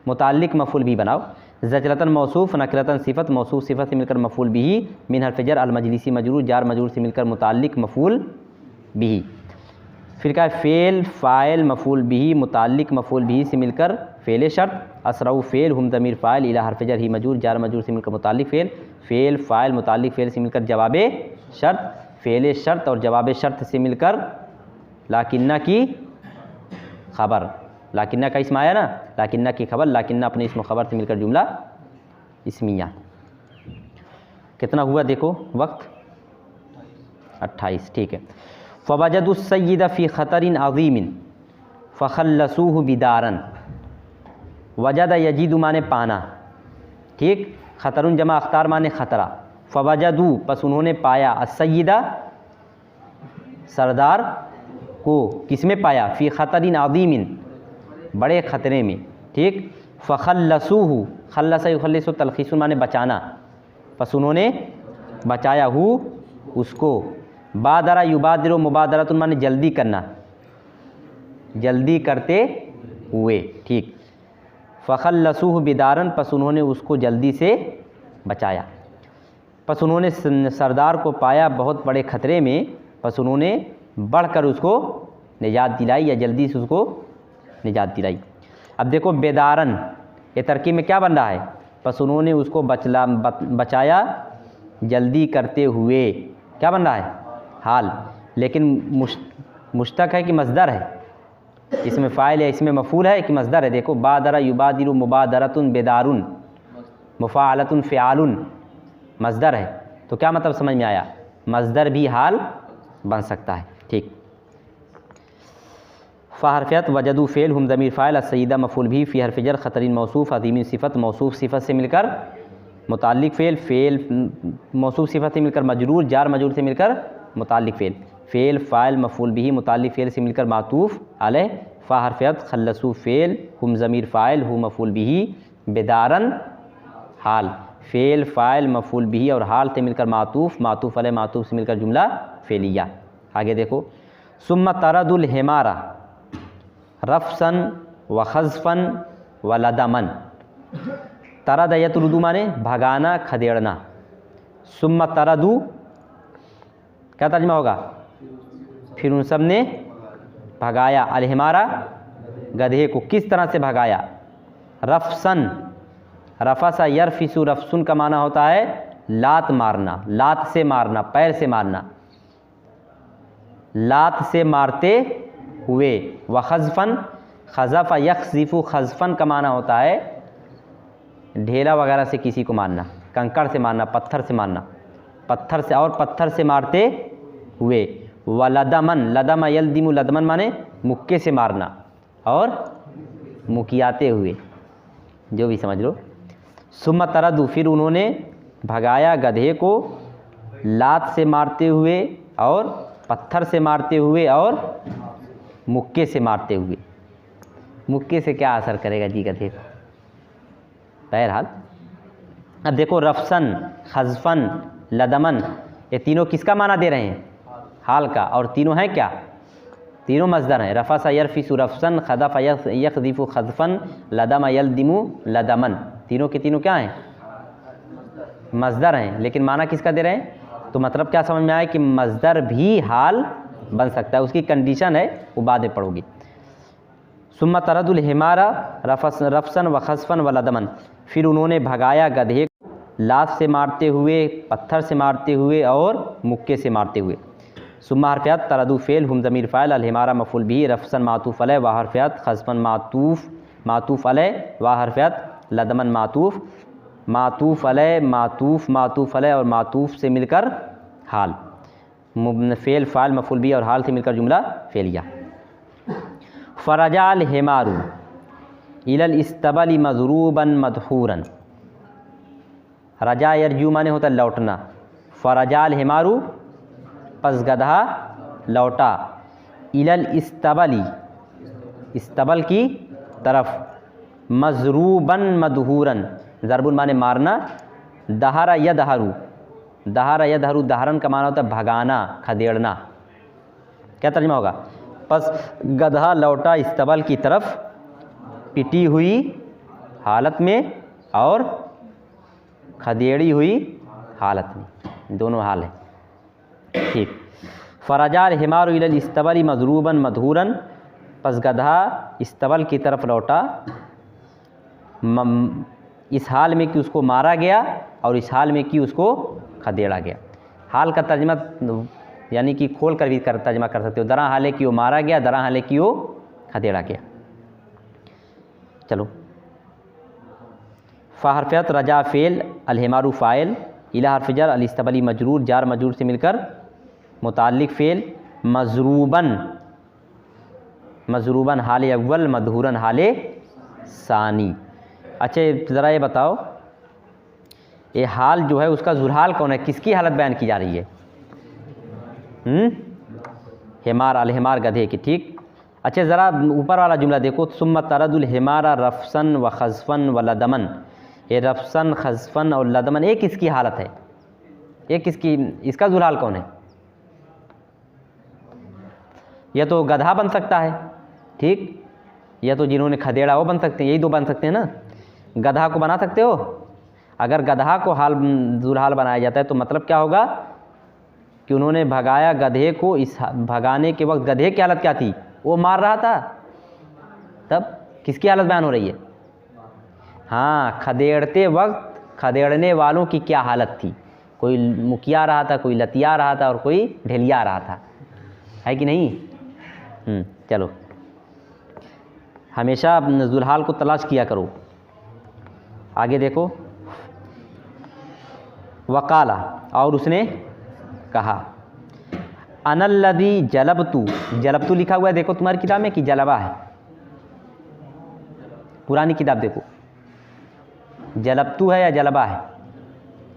मुताल्लिक मफ़ूल भी बनाओ। ज़जरतन मौसूफ़, नकिरतन सिफ़त, मौसूफ़ सिफ़त से मिलकर मफ़ूल बिही, मिन हर्फ जर, अल मजलिसी मजरूर, जार मजरूर से मिलकर मुताल्लिक मफ़ूल बिही। फिर क्या है? फ़ेल फ़ाइल मफ़ूल बिही, मुताल्लिक मफ़ूल बिही से मिलकर फ़ेल शर्त, असराउ फ़ेल, हुम ज़मीर फ़ाइल, इला हर्फ जर ही मजरूर, जार मजरूर से मिलकर मुताल्लिक फ़ेल, फ़ेल फ़ाइल मुताल्लिक फ़ेल से मिलकर जवाबे शर्त, फ़ेल शर्त और जवाब शर्त से मिलकर लाकिन्ना की ख़बर, लाकिन्ना का इसम आया ना, लाकिन्ना की खबर, लाकिन्ना अपने इसम खबर से मिलकर जुमला इस्मिया। कितना हुआ देखो वक्त? 28, ठीक है। फ़वजदुस सय्यिद फ़ी ख़तरिन अज़ीमिन फ़ख़ल्लसूहु बिदारन, वजद यजीदु माने पाना, ठीक। ख़तरुन जमा अख्तार माने ख़तरा, फ़वजदू पस उन्होंने पाया, अस्सय्यिदा सरदार को, किसमें पाया? फ़ी ख़तरिन अज़ीमिन बड़े ख़तरे में, ठीक। फ़ख़ल्लसूहु, ख़ल्लस युख़ल्लिसु तलख़ीसुन माने बचाना, पस उन्होंने बचाया, हु उसको, बादरा युबादिरु मुबादरतुन माने जल्दी करना, जल्दी करते हुए, ठीक। फ़ख़ल्लसूहु बिदारन पस उन्होंने उसको जल्दी से बचाया, पस उन्होंने सरदार को पाया बहुत बड़े ख़तरे में, पस उन्होंने बढ़कर उसको निजात दिलाई या जल्दी से उसको निजात दिलाई। अब देखो बेदारन ये तरकीब में क्या बन रहा है? पस उन्होंने उसको बचाया जल्दी करते हुए, क्या बन रहा है? हाल, लेकिन मुश्तक है कि मज़दर है? इसमें फ़ाइल है, इसमें मफ़ूल है कि मज़दर है? देखो बादरा युबादिरु मुबादरतुन बेदारुन, मुफ़ाअलतुन फ़िआलुन, मज़दर है, तो क्या मतलब समझ में आया? मज़दर भी हाल बन सकता है, ठीक। फ़हरफ़ियत वजदू फ़ेल हम ज़मीर फ़ाइल सईदा मफ़ूल भी फ़ी हरफ़ जर ख़तरीन मौसूफ़ अज़ीमीन सिफ़त मौसूफ़ सिफ़त से मिलकर मुताल्लिक़ फ़ेल मौसूफ़ सिफ़त से मिलकर मजरूर जार मजरूर से मिलकर मुताल्लिक़ फ़ेल फ़ाइल मफ़ूल बिही मुताल्लिक़ फ़ेल से मिलकर मातूफ़ अलैह फ़हरफ़ियत खल्लसू फ़ेल हम ज़मीर फ़ाइल हु मफ़ूल बिही बेदारन हाल फ़ेल फ़ाइल मफ़ूल बिही और हाल से मिलकर मातूफ़ मातूफ़ अलैह मातूफ़ से मिलकर जुमला फ़ेलिया। आगे देखो सुम्मा तरदुल हिमारा रफ़सन व ख़ज़फ़न व लदमन। तरद यतरुदु माने भगाना खदेड़ना। सुम्मा तरदु क्या तर्जुमा होगा? फिर उन सब ने भगाया अल हिमारा गधे को। किस तरह से भगाया? रफ़सन रफ़सा यरफ़िसु रफ़सुन का माना होता है लात मारना, लात से मारना, पैर से मारना, लात से मारते हुए। व ख़ज़फ़न ख़ज़फ़ यख़ज़िफ़ु ख़ज़फ़न का माना होता है ढेला वगैरह से किसी को मारना, कंकड़ से मारना, पत्थर से मारना, पत्थर से और पत्थर से मारते हुए। व लदमन लदम यल्दिमु लदमन माने मुक्के से मारना और मुकियाते हुए, जो भी समझ लो। सुम्मा तरदु फिर उन्होंने भगाया गधे को लात से मारते हुए और पत्थर से मारते हुए और मुक्के से मारते हुए। मुक्के से क्या असर करेगा जी गधे को? बहरहाल अब देखो रफ़सन ख़ज़फ़न लदमन ये तीनों किसका माना दे रहे हैं? हाल का। और तीनों हैं क्या? तीनों मज़दर हैं। रफ़सा यरफ़िसु रफ़सन ख़ज़फ़ यख़ज़िफ़ु ख़ज़फ़न लदम यल्दिमु लदमन। तीनों के तीनों क्या हैं? मज़दर हैं। लेकिन माना किसका दे रहे हैं? तो मतलब क्या समझ में आया कि मज़दर भी हाल बन सकता है, उसकी कंडीशन है, वो बाद में पढ़ोगी। सुम्मा तरदुल हिमारा रफ़सन व ख़ज़फ़न व लदमन फिर उन्होंने भगाया गधे को लात से मारते हुए, पत्थर से मारते हुए और मुक्के से मारते हुए। सुम्मा हरफ़ियत तरदु फ़ेल हम ज़मीर फ़ाइल अल हिमारा मफ़ूल बिही रफ़सन मातूफ़ अलैह व हरफ़ियत ख़ज़फ़न मातूफ़ अलैह व हरफ़ियत लदमन मातूफ़ अलैह मातूफ़ अलैह और मातूफ़ से मिलकर हाल फ़ेल फ़ाइल मफ़ूल बिही और हाल से मिलकर जुमला फ़ेलिया। फ़रजाल हिमारू इलल इस्तबली मज़रूबन मदहूरन। रजा यरजू माने होता लौटना। फ़रजाल हिमारू पस गधा लौटा इलल इस्तबली इस्तबल की तरफ मज़रूबन मदहूरन ज़रबुन माने मारना। दहारा यदहरू दहारन का माना होता है भगाना खदेड़ना। क्या तर्जुमा होगा? बस गधा लौटा इस्तबल की तरफ पिटी हुई हालत में और खदेड़ी हुई हालत में, दोनों हाल है। ठीक। फ़रजाल हिमारू इलल इस्तबली मज़रूबन मदहूरन बस गधा इस्तबल की तरफ लौटा इस हाल में कि उसको मारा गया और इस हाल में कि उसको खदेड़ा गया। हाल का तर्जुमा यानी कि खोल कर भी तर्जुमा कर सकते हो। दरा हाले कि वो मारा गया, दरा हाले कि वो खदेड़ा गया। चलो फ़हरफ़ियत रजा फ़ेल अल हिमारू फ़ाइल इला हर्फ़ जर अल इस्तबली मजरूर जार मजरूर से मिलकर मुताल्लिक़ फ़ेल मज़रूबन हाल अव्वल मदहूरन हाल सानी। अच्छा ज़रा ये बताओ ये हाल जो है उसका ज़ुरहाल कौन है? किसकी हालत बयान की जा रही है? हिमार अल हिमार गधे की। ठीक। अच्छा ज़रा ऊपर वाला जुमला देखो सुम्मा तरदुल हिमारा रफ़सन व ख़ज़फ़न व लदमन। ये रफ़सन ख़ज़फ़न और लदमन एक किसकी हालत है? एक किसकी? इसका ज़ुरहाल कौन है? या तो गधा बन सकता है, ठीक, या तो जिन्होंने खदेड़ा वो बन सकते हैं। यही दो बन सकते हैं ना। गधा को बना सकते हो? अगर गधा को ज़ुरहाल बनाया जाता है तो मतलब क्या होगा कि उन्होंने भगाया गधे को। इस भगाने के वक्त गधे की हालत क्या थी? वो मार रहा था। तब किसकी हालत बयान हो रही है? हाँ, खदेड़ते वक्त खदेड़ने वालों की क्या हालत थी? कोई मुकिया रहा था, कोई लतिया रहा था और कोई ढेलिया रहा था, है कि नहीं? चलो हमेशा ज़ुरहाल को तलाश किया करो। आगे देखो वकाला और उसने कहा। अनल्लदी जलबतु, जलबतु लिखा हुआ है देखो तुम्हारी किताब में कि जलबा है, पुरानी किताब देखो जलबतु है या जलबा है,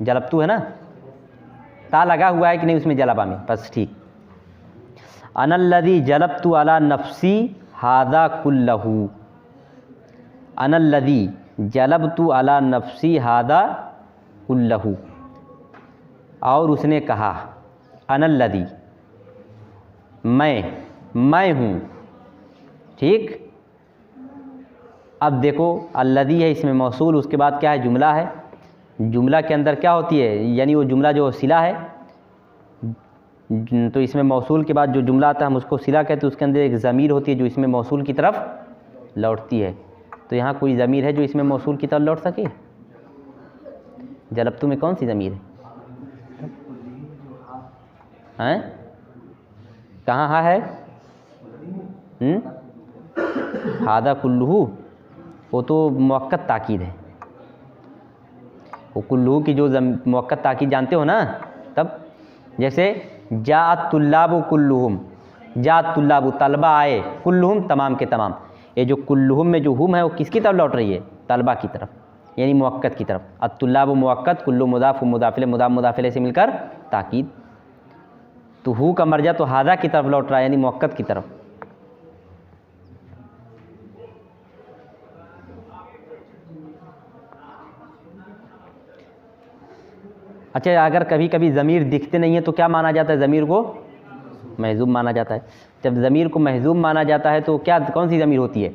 जलबतु है ना, ता लगा हुआ है कि नहीं उसमें जलबा में, बस ठीक। अनल्लदी जलबतु अला नफ्सी हादा कुल्लहू, अनल्लदी जलबतु अला नफ्सी हादा कुल्लहू, और उसने कहा अनल्लदी मैं हूँ, ठीक। अब देखो अल्लदी है इसमें मौसूल, उसके बाद क्या है जुमला है, जुमला के अंदर क्या होती है, यानी वो जुमला जो सिला है, तो इसमें मौसूल के बाद जो जुमला आता है हम उसको सिला कहते हैं, उसके अंदर एक ज़मीर होती है जो इसमें मौसूल की तरफ लौटती है। तो यहाँ कोई ज़मीर है जो इसमें मौसूल की तरफ लौट सके? जलबतु में कौन सी ज़मीर है? कहाँ हा है? हादा कुल्लुहु, वो तो मुअक्कद ताकीद है, वो कुल्लुहु की जो मुअक्कद ताकीद जानते हो ना, तब जैसे जाअत तुल्लाबु कुल्लुहुम, जाअत तुल्लाबु तलबा आए, कुल्लुहुम तमाम के तमाम, ये जो कुल्लुहुम में जो हुम है वो किसकी तरफ लौट रही है? तलबा की तरफ, यानी मुअक्कद की तरफ। अत्तुल्लाबु मुअक्कद, कुल्लु मुदाफ मुदाफिल मुदाफ मुदाफिल से मिलकर ताकीद, तो हु का मर्जा तो हादा की तरफ लौट रहा है, यानी मुअक्कद की तरफ। अच्छा, अगर कभी कभी ज़मीर दिखते नहीं है तो क्या माना जाता है? ज़मीर को महज़ूब माना जाता है। जब ज़मीर को महज़ूब माना जाता है तो क्या कौन सी ज़मीर होती है?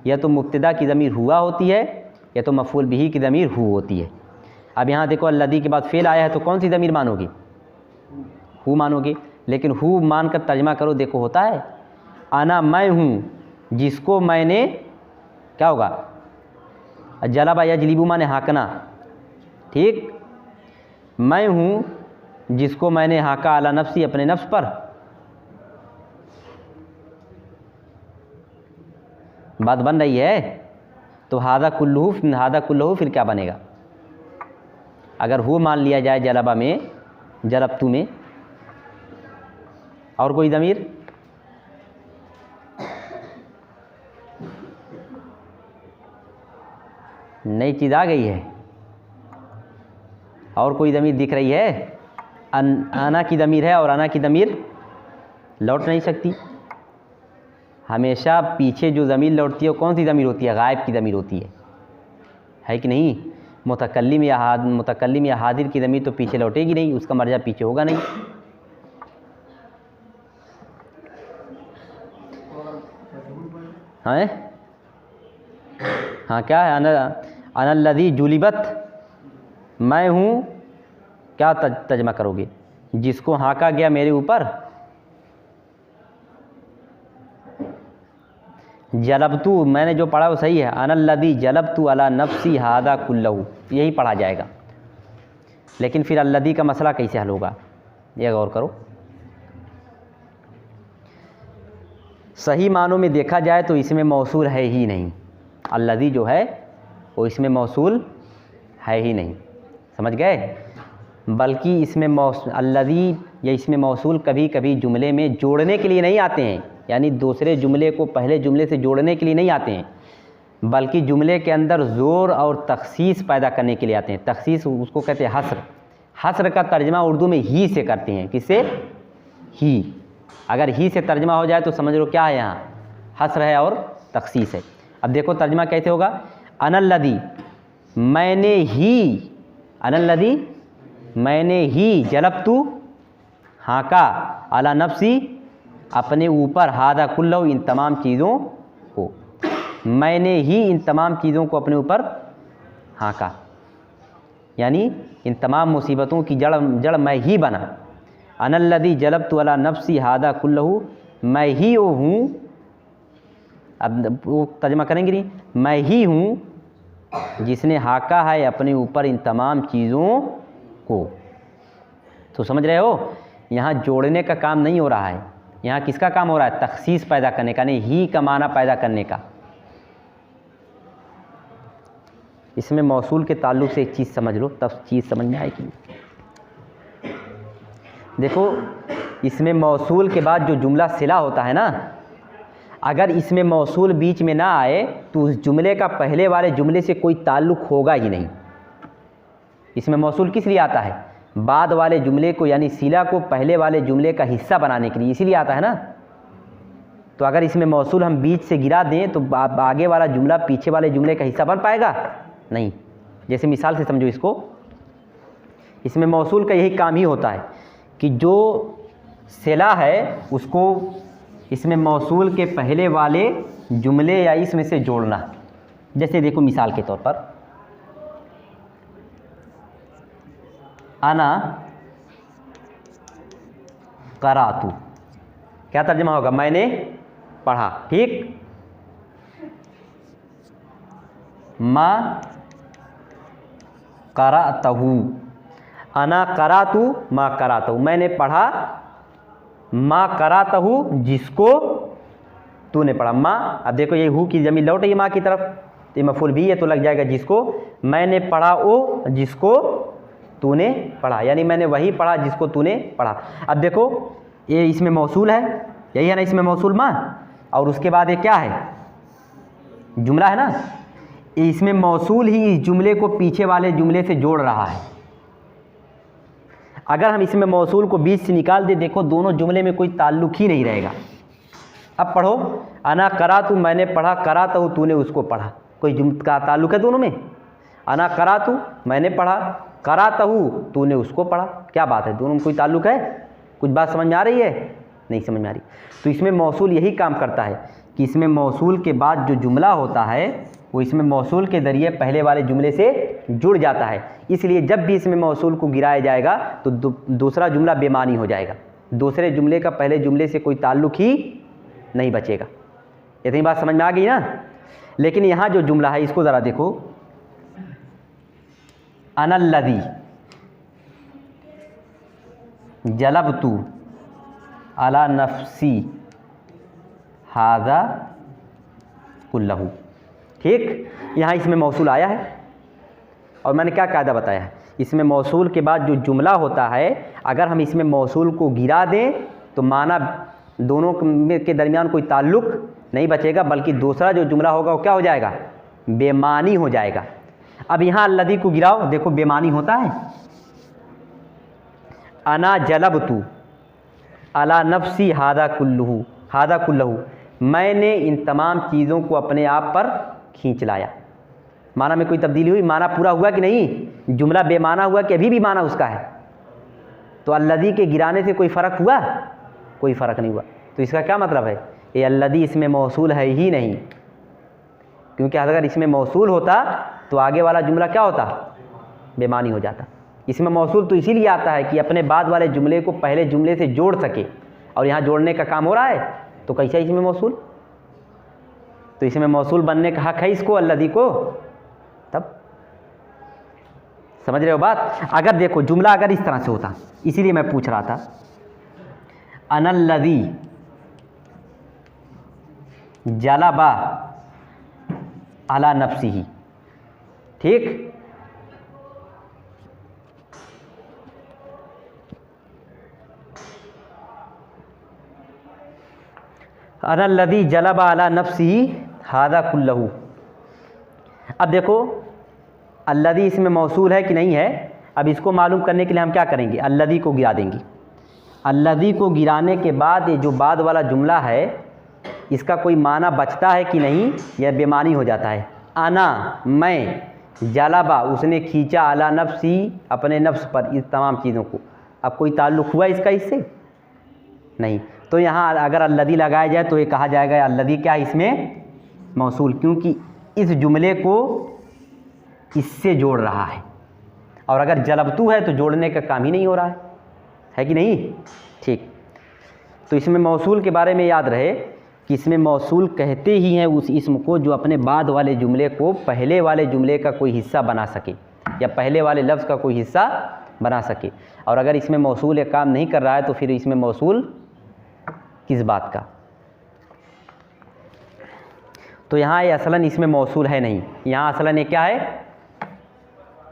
या तो मुब्तदा की ज़मीर हुआ होती है या तो मफ़ूल बिही की ज़मीर हु होती है। अब यहाँ देखो अल्लदी के बाद फ़ेल आया है तो कौन सी ज़मीर मानोगे? हु मानोगे। लेकिन हु मान कर तर्जमा करो, देखो होता है आना मैं हूँ जिसको मैंने, क्या होगा? जलाबा यजलिबु माने हाँकना, ठीक। मैं हूँ जिसको मैंने हाँका अला नफ्सी, अपने नफ्स पर। बात बन रही है? तो हादा कुल्लुहु फिर क्या बनेगा? अगर हु मान लिया जाए जलबा में, जलबतु में, और कोई ज़मीर? नई चीज़ आ गई है, और कोई ज़मीर दिख रही है? आना की ज़मीर है और आना की ज़मीर लौट नहीं सकती। हमेशा पीछे जो ज़मीर लौटती है वो कौन सी ज़मीर होती है? गायब की ज़मीर होती है कि नहीं? मुतकल्लिम या हादिर की ज़मीर तो पीछे लौटेगी नहीं, उसका मर्जा पीछे होगा नहीं। हाँ क्या है? अनल्लज़ी जुलिबत, मैं हूँ, क्या तर्जमा करोगे? जिसको हाँका गया मेरे ऊपर। जलबतु मैंने जो पढ़ा वो सही है, अनल्लज़ी जलबतु अला नफ्सी हादा कुल्लहु, यही पढ़ा जाएगा। लेकिन फिर अल्लज़ी का मसला कैसे हल होगा, ये गौर करो। सही मानों में देखा जाए तो इसमें मौसूल है ही नहीं, अल्लज़ी जो है वो इसमें मौसूल है ही नहीं, समझ गए? बल्कि इसमें अल्लज़ी या इसमें मौसूल कभी कभी जुमले में जोड़ने के लिए नहीं आते हैं, यानी दूसरे जुमले को पहले जुमले से जोड़ने के लिए नहीं आते हैं, बल्कि जुमले के अंदर ज़ोर और तख़सीस पैदा करने के लिए आते हैं। तख़सीस उसको कहते हैं हस्र। हस्र का तर्जमा उर्दू में ही से करते हैं। किससे? ही। अगर ही से तर्जमा हो जाए तो समझ लो क्या है, यहाँ हस्र है और तख़सीस है। अब देखो तर्जमा कैसे होगा? अनल्लज़ी मैंने ही, अनल्लज़ी मैंने ही, जलबतु हाँका, अला नफ्सी अपने ऊपर, हादा कुल्लहु इन तमाम चीज़ों को, मैंने ही इन तमाम चीज़ों को अपने ऊपर हाँका, यानी इन तमाम मुसीबतों की जड़ मैं ही बना। अनल्लज़ी जलबतु अला नफ्सी हादा कुल्लहु, मैं ही वो हूँ। अब वो तर्जमा करेंगे नहीं, मैं ही हूँ जिसने हाका है अपने ऊपर इन तमाम चीज़ों को। तो समझ रहे हो, यहाँ जोड़ने का काम नहीं हो रहा है, यहाँ किसका काम हो रहा है? तख़सीस पैदा करने का, नहीं ही का माना पैदा करने का। इसमें मौसूल के ताल्लुक़ से एक चीज़ समझ लो, तब चीज़ समझ में आएगी। देखो इसमें मौसूल के बाद जो जुमला सिला होता है ना, अगर इसमें मौसूल बीच में ना आए तो उस जुमले का पहले वाले जुमले से कोई ताल्लुक़ होगा ही नहीं। इसमें मौसूल किस लिए आता है? बाद वाले जुमले को यानी सिला को पहले वाले जुमले का हिस्सा बनाने के लिए, इसीलिए आता है ना। तो अगर इसमें मौसूल हम बीच से गिरा दें तो आगे वाला जुमला पीछे वाले जुमले का हिस्सा बन पाएगा? नहीं। जैसे मिसाल से समझो इसको, इसमें मौसूल का यही काम ही होता है कि जो सिला है उसको इसमें मौसूल के पहले वाले जुमले या इसमें से जोड़ना। जैसे देखो मिसाल के तौर पर, अना करातु, क्या तर्जुमा होगा? मैंने पढ़ा, ठीक। मा करातहु, अना करातु मा करातहु, मैंने पढ़ा, मा करातहु जिसको तूने पढ़ा। माँ, अब देखो ये हु की जमीन लौट है माँ की तरफ, तो ये मफूल भी है तो लग जाएगा जिसको। मैंने पढ़ा ओ जिसको तूने पढ़ा, यानी मैंने वही पढ़ा जिसको तूने पढ़ा। अब देखो ये इसमें मौसूल है, यही है ना इसमें मौसूल माँ, और उसके बाद ये क्या है? जुमला है ना। इसमें मौसूल ही इस जुमले को पीछे वाले जुमले से जोड़ रहा है। अगर हम इसमें मौसूल को बीच से निकाल दे, देखो दोनों जुमले में कोई ताल्लुक़ ही नहीं रहेगा। अब पढ़ो, अना करातु मैंने पढ़ा, करातहु तूने उसको पढ़ा, कोई जुमले का ताल्लुक़ है दोनों में? अना करातु मैंने पढ़ा, करातहु तूने उसको पढ़ा, क्या बात है? दोनों में कोई ताल्लुक़ है? कुछ बात समझ में आ रही है? नहीं समझ में आ रही। तो इसमें मौसूल यही काम करता है कि इसमें मौसूल के बाद जो जुमला होता है वो इसमें मौसूल के ज़रिए पहले वाले जुमले से जुड़ जाता है। इसलिए जब भी इसमें मौसूल को गिराया जाएगा तो दूसरा जुमला बेमानी हो जाएगा, दूसरे जुमले का पहले जुमले से कोई ताल्लुक़ ही नहीं बचेगा। इतनी बात समझ में आ गई ना। लेकिन यहाँ जो जुमला है इसको ज़रा देखो, अनल्लज़ी जलबतु अला नफ्सी हाज़ा कुल्लहु, ठीक। यहाँ इसमें मौसूल आया है और मैंने क्या कायदा बताया है, इसमें मौसूल के बाद जो जुमला होता है अगर हम इसमें मौसूल को गिरा दें तो माना दोनों के दरमियान कोई ताल्लुक़ नहीं बचेगा, बल्कि दूसरा जो जुमला होगा वो क्या हो जाएगा? बेमानी हो जाएगा। अब यहाँ अल्लज़ी को गिराओ, देखो बेमानी होता है। अना जलबतु अला नफ्सी हादा कुल्लहु, मैंने इन तमाम चीज़ों को अपने आप पर खींच लाया। माना में कोई तब्दीली हुई? माना पूरा हुआ कि नहीं? जुमला बेमाना हुआ कि अभी भी माना उसका है? तो अल्लज़ी के गिराने से कोई फ़र्क हुआ? कोई फ़र्क नहीं हुआ। तो इसका क्या मतलब है? ये अल्लज़ी इसमें मौसूल है ही नहीं, क्योंकि अगर इसमें मौसूल होता तो आगे वाला जुमला क्या होता? बेमानी हो जाता। इसमें मौसूल तो इसीलिए आता है कि अपने बाद वाले जुमले को पहले जुमले से जोड़ सके, और यहाँ जोड़ने का काम हो रहा है, तो कैसा इसमें मौसूल? तो इसमें मौसूल बनने का हक है इसको, अल्लज़ी को। तब समझ रहे हो बात? अगर देखो जुमला अगर इस तरह से होता, इसीलिए मैं पूछ रहा था, अनल्लज़ी जलबा अला नफ्सिही, ठीक। अनल्लज़ी जलबा अला नफ्सिही हादा कुल्लहु। अब देखो अल्लज़ी इसमें मौसूल है कि नहीं है, अब इसको मालूम करने के लिए हम क्या करेंगे? अल्लज़ी को गिरा देंगे। अल्लज़ी को गिराने के बाद ये जो बाद वाला जुमला है इसका कोई माना बचता है कि नहीं, यह बेमानी हो जाता है। अना मैं, जलबा उसने खींचा, अला नफ्सी अपने नफ्स पर, इस तमाम चीज़ों को। अब कोई ताल्लुक़ हुआ इसका इससे? नहीं। तो यहाँ अगर अल्लज़ी लगाया जाए तो ये कहा जाएगा अल्लज़ी क्या इसमें मौसूल, क्योंकि इस जुमले को इससे जोड़ रहा है। और अगर जलबतु है तो जोड़ने का काम ही नहीं हो रहा है कि नहीं? ठीक। तो इसमें मौसूल के बारे में याद रहे कि इसमें मौसूल कहते ही हैं उस इस्म को जो अपने बाद वाले जुमले को पहले वाले जुमले का कोई हिस्सा बना सके, या पहले वाले लफ्ज़ का कोई हिस्सा बना सके। और अगर इसमें मौसूल एक काम नहीं कर रहा है तो फिर इसमें मौसूल किस बात का? तो यहाँ ये असलन इसमें मौसूल है नहीं, यहाँ असलन ये क्या है?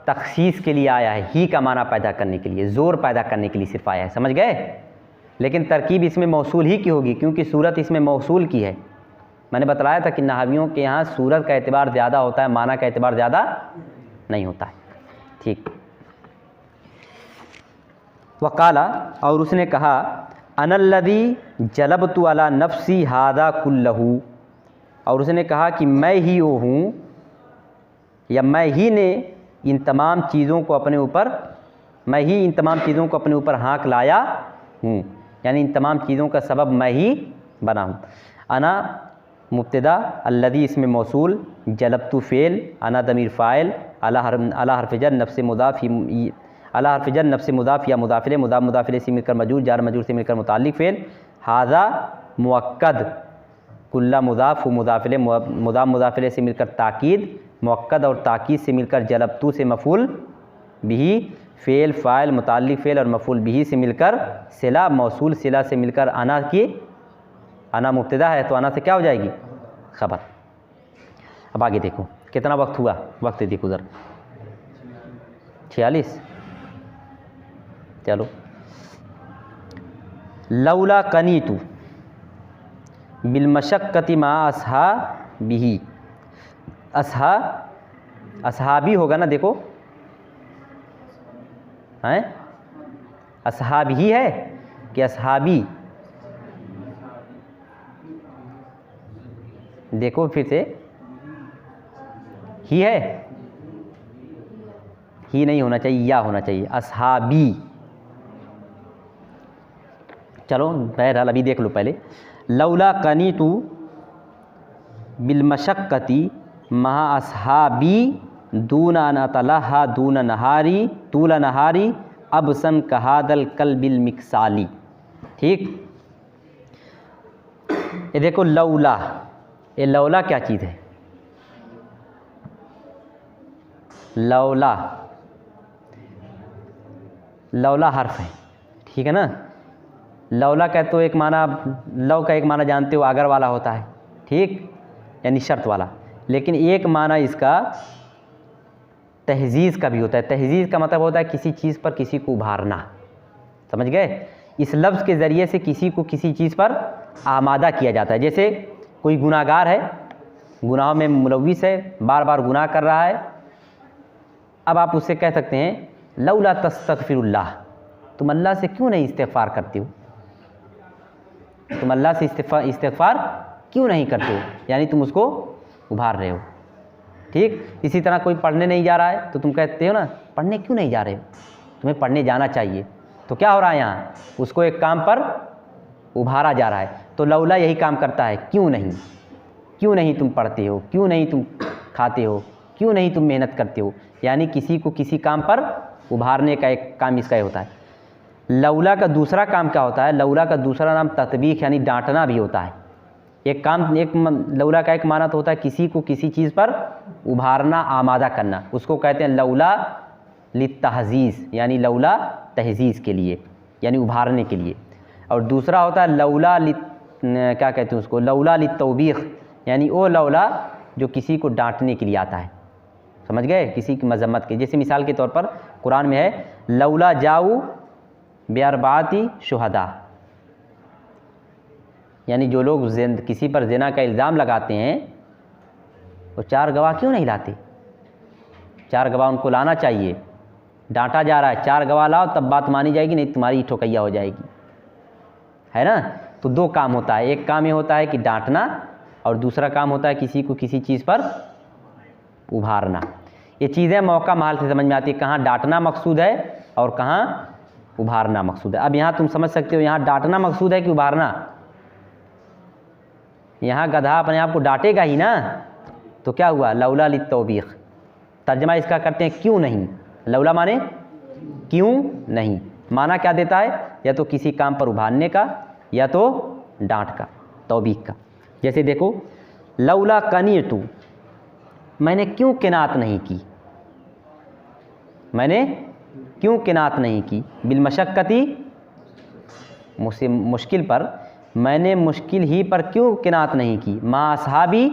तख़सीस के लिए आया है, ही का माना पैदा करने के लिए, ज़ोर पैदा करने के लिए सिर्फ आया है। समझ गए? लेकिन तरकीब इसमें मौसूल ही की होगी क्योंकि सूरत इसमें मौसूल की है। मैंने बताया था कि नहवियों के यहाँ सूरत का एतबार ज़्यादा होता है, माना का एतबार ज़्यादा नहीं होता है। ठीक। वकाला, और उसने कहा, अनल्लदी जलबतु अला नफ्सी हादा कुल्लहू, और उसने कहा कि मैं ही वो हूँ या मैं ही ने इन तमाम चीज़ों को अपने ऊपर, मैं ही इन तमाम चीज़ों को अपने ऊपर हाँक लाया हूँ, यानी इन तमाम चीज़ों का सबब मैं ही बना हूँ। अना मुब्तदा, अल्लदी इसमें मौसूल, जलबतु फ़ेल, अना दमीर फ़ाइल, अला हर्फ़ जर नफ्स मुदाफ़, अला हर्फ़ जर नफ्स मुदाफ़ या मुदाफ़िले, मुदाफ़ मुदाफ़िले से मिलकर मजूर, जार मजूर से मिलकर मुताल्लिक़ फ़ेल, हाज़ा मुअक्कद, कुल्ला मुदाफ़ मुदाफ़िले, मुदाफ़ मुदाफ़िले से मिलकर ताकीद, मुअक्कद और ताकीद से मिलकर जलबतु से मफ़ूल बिही, फ़ेल फ़ाइल मुताल्लिक़ फ़ेल और मफ़ूल बिही से मिलकर सिला, मौसूल सिला से मिलकर अना की, अना मुब्तदा है तो अना से क्या हो जाएगी, ख़बर। अब आगे देखो कितना वक्त हुआ, वक्त देखो उधर 46। चलो, लौला कनीतु बिलमशक्कति मा असहा बिही, असहा असहाबी होगा ना, देखो हैं, असहाब ही है कि असहाबी, देखो फिर से, ही है, ही नहीं होना चाहिए, या होना चाहिए, असहाबी। चलो बहरहाल अभी देख लो पहले, लौला कनीतु बिलमशक्कति महा असहाबी दूना नतलहा दूना नहारी तूला नहारी अबसन कहादल कल बिल मिक्साली। ठीक, ये देखो लौला, ये लौला क्या चीज़ है, लौला, लौला हर्फ है, ठीक है ना। लौला का तो एक माना, लौ का एक माना जानते हो अगर वाला होता है, ठीक, यानी शर्त वाला, लेकिन एक माना इसका तहजीज़ का भी होता है। तहजीज़ का मतलब होता है किसी चीज़ पर किसी को उभारना, समझ गए। इस लफ्ज़ के ज़रिए से किसी को किसी चीज़ पर आमादा किया जाता है। जैसे कोई गुनाहगार है, गुनाहों में मुलव्विस है, बार बार गुनाह कर रहा है, अब आप उससे कह सकते हैं लौला तस्तगफिरुल्लाह, तुम अल्लाह से क्यों नहीं इस्तिग़फ़ार करते हो, तुम अल्लाह से इस्तिग़फ़ार क्यों नहीं करते हो, यानी तुम उसको उभार रहे हो। ठीक, इसी तरह कोई पढ़ने नहीं जा रहा है तो तुम कहते हो ना, पढ़ने क्यों नहीं जा रहे हो, तुम्हें पढ़ने जाना चाहिए। तो क्या हो रहा है यहाँ, उसको एक काम पर उभारा जा रहा है। तो लौला यही काम करता है, क्यों नहीं, क्यों नहीं तुम पढ़ते हो, क्यों नहीं तुम खाते हो, क्यों नहीं तुम मेहनत करते हो, यानी किसी को किसी काम पर उभारने का एक काम इसका होता है। लौला का दूसरा काम क्या होता है, लौला का दूसरा नाम तत्बीख यानी डांटना भी होता है। एक काम, एक लौला का एक माना तो होता है किसी को किसी चीज़ पर उभारना, आमादा करना, उसको कहते हैं लौला लित्तहज़ीज़, यानी लौला तहज़ीज़ के लिए, यानी उभारने के लिए। और दूसरा होता है लौला क्या कहते हैं उसको, लौला लित्तौबीख़, यानी वो लौला जो किसी को डांटने के लिए आता है, समझ गए, किसी की मजम्मत के। जैसे मिसाल के तौर पर कुरान में है लौला जाऊ बेअरबाती शुहदा, यानी जो लोग किसी पर ज़िना का इल्ज़ाम लगाते हैं वो 4 गवाह क्यों नहीं लाते, 4 गवाह उनको लाना चाहिए। डांटा जा रहा है, 4 गवाह लाओ तब बात मानी जाएगी, नहीं तुम्हारी ठोकैया हो जाएगी, है ना। तो 2 काम होता है, एक काम ये होता है कि डांटना, और दूसरा काम होता है किसी को किसी चीज़ पर उभारना। ये चीज़ें मौका माल से समझ में आती है, कहाँ डांटना मकसूद है और कहाँ उभारना मकसूद है। अब यहाँ तुम समझ सकते हो, यहाँ डांटना मकसूद है कि उभारना। यहाँ गधा अपने आप को डांटेगा ही ना, तो क्या हुआ, लौला लित्तौबीख़। तर्जमा इसका करते हैं क्यों नहीं, लौला माने क्यों नहीं, माना क्या देता है, या तो किसी काम पर उभारने का या तो डांट का, तौबीख़ का। जैसे देखो लौला कनीतु, मैंने क्यों किनात नहीं की, मैंने क्यों किनात नहीं की, बिलमशक्कति मुश्किल पर, मैंने मुश्किल ही पर क्यों किनात नहीं की, मा असहाबी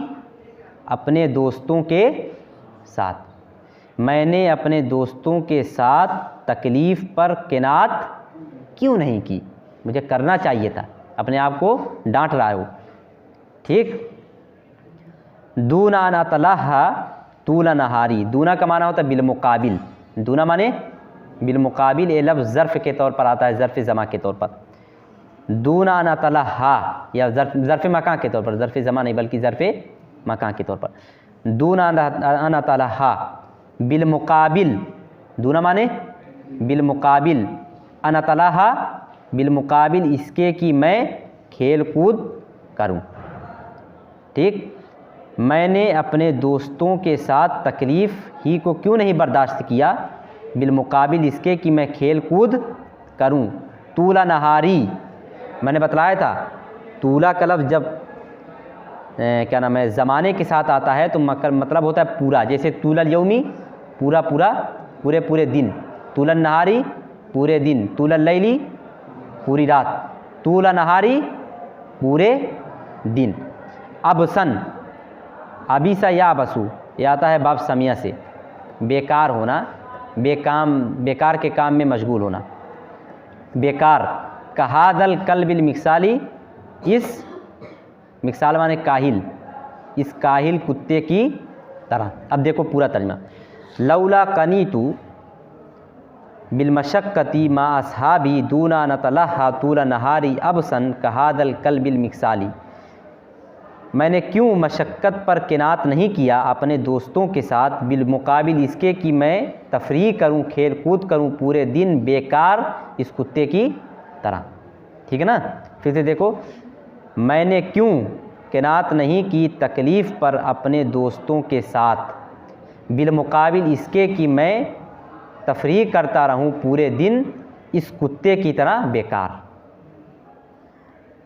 अपने दोस्तों के साथ, मैंने अपने दोस्तों के साथ तकलीफ़ पर किनात क्यों नहीं की, मुझे करना चाहिए था, अपने आप को डांट रहा है वो। ठीक। दूना नतलहा तूला नहारी, दूना का माना होता है बिलमुकाबिल, दूना माने बिलमुकाबिल, ये लफ्ज़ ज़र्फ़ के तौर पर आता है, ज़र्फ़ ज़मा के तौर पर। दूना नतलहा या ज़र्फ़ मकान के तौर पर, ज़र्फ़ ज़मा नहीं बल्कि ज़र्फ़ मकान के तौर पर। दूना नतलहा बिलमुकाबिल, दूना माने बिलमुकाबिल, अनतलहा बिलमुकाबिल इसके कि मैं खेल कूद करूँ। ठीक। मैंने अपने दोस्तों के साथ तकलीफ़ ही को क्यों नहीं बर्दाश्त किया, बिलमुकाबिल इसके कि मैं खेल कूद करूँ। तूला नहारी, मैंने बतलाया था तूला का लफ्ज़ जब क्या नाम है ज़माने के साथ आता है तो मतलब होता है पूरा, जैसे तूलल यौमी पूरा पूरा, पूरे पूरे दिन, तूलन नहारी पूरे दिन, तूलल लैली पूरी रात, तूला नहारी पूरे दिन। अबसन, अबीसा या बसू, यह आता है बाब समिया से, बेकार होना, बेकार के काम में मशगूल होना, बेकार। कहादल कल्बिल मिक्साली, इस मिक्साल माने काहिल, इस काहिल कुत्ते की तरह। अब देखो पूरा तर्जुमा, लौला कनीतु बिलमशक्कती मा असहाबी दूना नतलहा तूला नहारी अबसन कहादल कल्बिल मिक्साली, मैंने क्यों मशक्क़त पर किनात नहीं किया अपने दोस्तों के साथ, बिलमुकाबिल इसके कि मैं तफरीह करूं, खेल कूद करूं पूरे दिन बेकार इस कुत्ते की तरह। ठीक है ना। फिर से देखो, मैंने क्यों किनात नहीं की तकलीफ़ पर अपने दोस्तों के साथ, बिलमुकाबिल इसके कि मैं तफरीह करता रहूं पूरे दिन इस कुत्ते की तरह बेकार।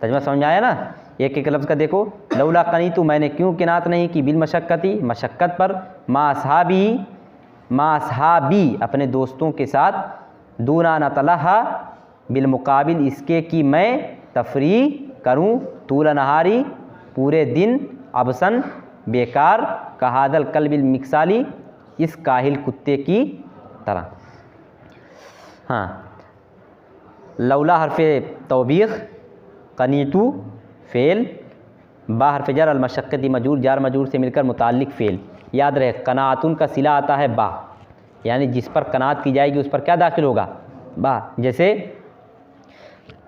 तर्जुमा समझ आया ना। एक एक लफ्ज़ का देखो, लौला कनीतु मैंने क्यों किनात नहीं की, बिल मशक्कती मशक्क़त पर, मा असहाबी अपने दोस्तों के साथ, दूना नतलहा बिलमुकाबिल इसके कि मैं तफरीह करूं, तूला नहारी पूरे दिन, अबसन बेकार, कहादल कल्बिल मिक्साली इस काहिल कुत्ते की तरह। हाँ, लौला हरफ़े तौबीख़, कनीतु फ़ेल, बा हरफ़ जर, अल मशक्क़ती मजूर, जार मजूर से मिलकर मुताल्लिक़ फ़ेल। याद रहे कनातुन का सिला आता है बा, यानी जिस पर कनात की जाएगी उस पर क्या दाखिल होगा, बा। जैसे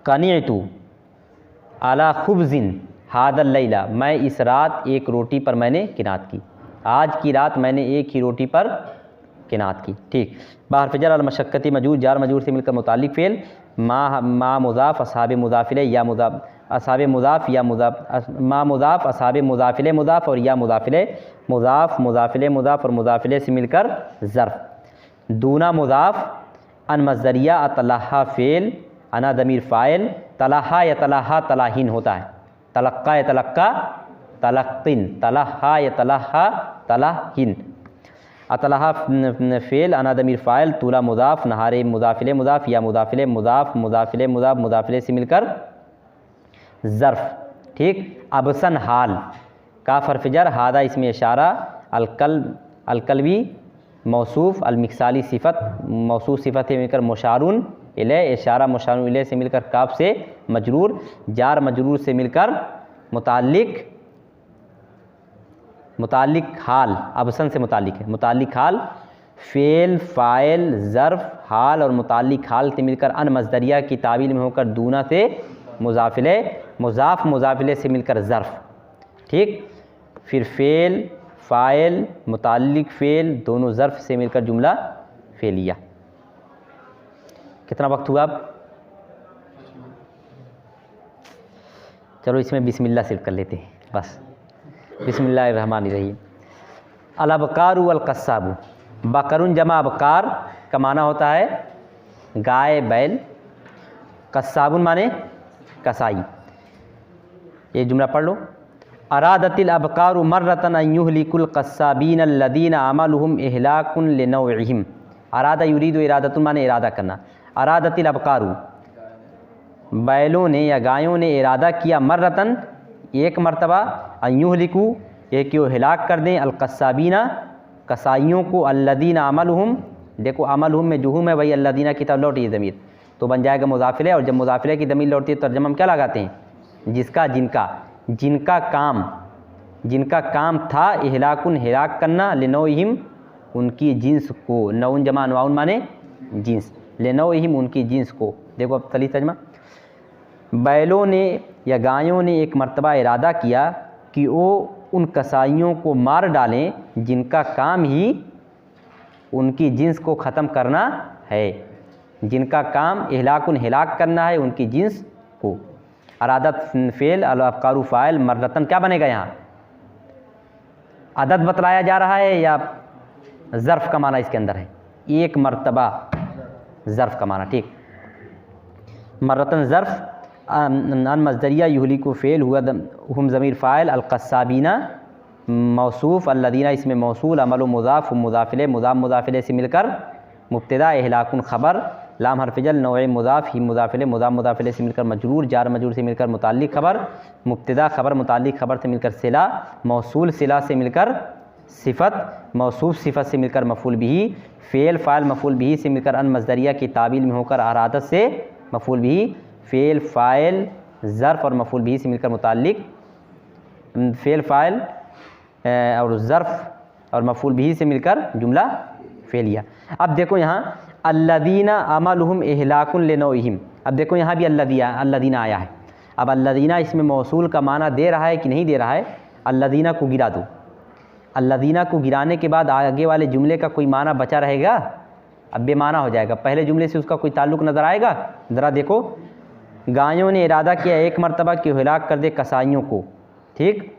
कनीतु अला खुब्ज़िन हादल लैला, मैं इस रात एक रोटी पर मैंने किनात की, आज की रात मैंने एक ही रोटी पर किनात की। ठीक। बा हरफ़ जर, अल मशक्क़ती मजूर, जार मजूर से मिलकर मुताल्लिक़ फ़ेल, मा मुज़ाफ़ असहाबे मुज़ाफ़िले या मुज़ाफ़, असहाबे मुज़ाफ़ या मुज़ाफ़, मा मुज़ाफ़ असहाबे मुज़ाफ़िले मुज़ाफ़ और या मुज़ाफ़िले मुज़ाफ़, मुज़ाफ़िले मुज़ाफ़ और मुज़ाफ़िले से मिलकर ज़र्फ़। दूना मुज़ाफ़, अन मज़दरिया, अतलहा फ़ेल, अना दमीर फ़ाइल, तलहा या तलहा तलाहीन होता है, तलक्का या तलक्का तलक्किन, तलहा या तलहा तलाहीन। अतलहा फ़ेल, अना दमीर फ़ाइल, तूला मुज़ाफ़, नहारे मुज़ाफ़िले मुज़ाफ़ या मुज़ाफ़िले मुज़ाफ़, मुज़ाफ़िले मुज़ाफ़, मुज़ाफ़िले से मिलकर ज़र्फ़। ठीक। अबसन हाल, काफ़ हरफ़ जर, हादा इसमें इशारा, अलकल्बी मौसूफ़, अलमिक्साली सिफ़त, मौसूफ़ सिफ़त से मिलकर मुशारुन इले, इशारा मुशारुन इले से मिलकर काफ़ से मजरूर, जार मजरूर से मिलकर मुताल्लिक़ हाल, अबसन से मुताल्लिक़ है, मुताल्लिक़ हाल, फ़ेल फ़ाइल ज़र्फ़ हाल और मुताल्लिक़ हाल से मिलकर अन मज़दरिया की तावील में होकर दूना से मुज़ाफ़िले मुज़ाफ़, मुज़ाफ़िले से मिलकर ज़र्फ़। ठीक। फिर फ़ेल फ़ाइल मुताल्लिक़ फ़ेल दोनों ज़र्फ़ से मिलकर जुमला फ़ेलिया। कितना वक्त हुआ अब? चलो इसमें बिस्मिल्लाह सिर्फ कर लेते हैं बस। बिस्मिल्लाहिर्रहमानिर्रहीम। अल अबकारु वल कस्साबु, बकरुन जमा अबकार का माना होता है गाय बैल, कस्साबुन माने कसाई। ये जुमला पढ़ लो। अरादतिल अबकारू मर्रतन अन युहलिकुल कस्साबीन अल्लदीना अमलुहुम इहलाकुन लिनौइहिम। अरादा युरीदु इरादतुन माने इरादा करना। अरादतिल अबकारू, बैलों ने या गायों ने इरादा किया, मर्रतन एक मरतबा, अन युहलिकु ये कि वो हिलाक कर दें, अल कस्साबीना कसाइयों को, अल्लदीना अमलुहुम, देखो अमलुहुम में जुहुम है वही अल्लदीना की तरफ लौटी ज़मीर, तो बन जाएगा मुज़ाफ़िले। और जब मुज़ाफ़िले की ज़मीर लौटती है तो तर्जमा हम क्या लगाते हैं, जिसका, जिनका, जिनका काम था इहलाकुन हिलाक करना, लिनौहिम उनकी जिन्स को, नौन जमा नवाउन माने जिन्स, लिनौहिम उनकी जिन्स को। देखो अब सली तर्जमा, बैलों ने या गायों ने एक मर्तबा इरादा किया कि वो उन कसाईयों को मार डालें जिनका काम ही उनकी जिन्स को ख़त्म करना है, जिनका काम इहलाकुन हिलाक करना है उनकी जिन्स को। अरादत फ़ेल अल-अफ़कारू फ़ाइल, मर्रतन क्या बनेगा यहाँ, अदद बतलाया जा रहा है या ज़र्फ़ का माना इसके अंदर है, एक मर्तबा ज़र्फ़ का माना। ठीक, मर्रतन ज़र्फ़, अन मज़दरिया युहलिकु फ़ेल हुआ, हम ज़मीर फ़ाइल, अल-क़स्साबीना मौसूफ़, अल्लदीना इसमें मौसूल, अमल मुज़ाफ़, मुज़ाफ़िले, मुज़ाफ़िले से मिलकर मुब्तदा, इहलाकुन ख़बर, लाम हर्फ़ जल, नौए मुज़ाफ़, ही मुज़ाफ़िले, मुज़ाफ़िले से मिलकर मजरूर, जार मजरूर से मिलकर मुताल्लिक़ ख़बर, मुब्तदा ख़बर, मुताल्लिक़ ख़बर से मिलकर सिला, मौसूल सिला से मिलकर सिफ़त, मौसूफ़ सिफ़त से मिलकर मफ़ूल बिही, फ़ेल फ़ाइल मफ़ूल बिही से मिलकर अन मज़दरिया की ताबील में होकर अरादत से मफ़ूल बिही, फ़ेल फ़ाइल ज़र्फ़ और मफ़ूल बिही से मिलकर मुताल्लिक़, फ़ेल फ़ाइल और ज़र्फ़ और मफ़ूल बिही से मिलकर जुमला फ़ेलिया। अब देखो यहाँ अल्लदीना अमलहुम इहलाकुन लिनौहिम, अब देखो यहाँ भी अल्लदीना आया है। अब अल्लदीना इसमें मौसूल का माना दे रहा है कि नहीं दे रहा है, अल्लदीना को गिरा दो, अल्लदीना को गिराने के बाद आगे वाले जुमले का कोई माना बचा रहेगा, अब बेमाना हो जाएगा, पहले जुमले से उसका कोई ताल्लुक़ नज़र आएगा। ज़रा देखो, गायों ने इरादा किया एक मरतबा कि हिलाक कर दे कसाईयों को, ठीक,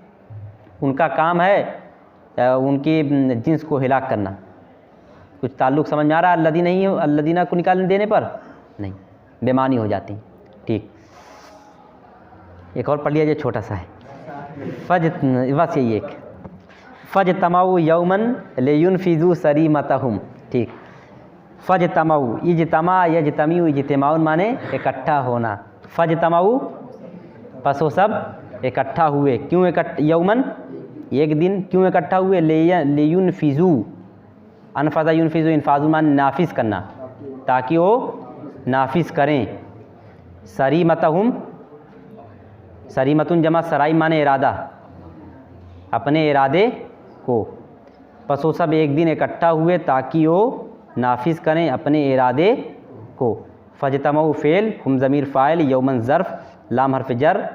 उनका काम है उनकी जिन्स को हिलाक करना, कुछ ताल्लुक़ समझ में आ रहा है अल्लदीना नहीं है, अल्लदीना को निकाल देने पर नहीं, बेमानी हो जाती। ठीक, एक और पढ़ लिया जाए, छोटा सा है, बस यही एक, फ़ज तमाऊ यौमन लेयुनफिज़ू सरीमतहुम। ठीक, फ़ज तमाऊ, इजतमा यजतमीउ, इजतिमाउन माने इकट्ठा होना, फ़ज तमाऊ पसो सब इकट्ठा हुए, क्यों यौमन एक दिन, क्यों इकट्ठा हुए, लेयुनफिज़ू, अनफ़ज़ा युनफ़िज़ु इन्फ़ाज़ु मान नाफिज़ करना, ताकि वो नाफिज़ करें, सरीमतहुम, सरीमतुन जमा सराई माने इरादा, अपने इरादे को, पसो सब एक दिन इकट्ठा हुए ताकि वो नाफिज़ करें अपने इरादे को। फ़जतमऊ फ़ेल, हम ज़मीर फ़ाइल, यौमन ज़र्फ़, लाम हर्फ़ जर,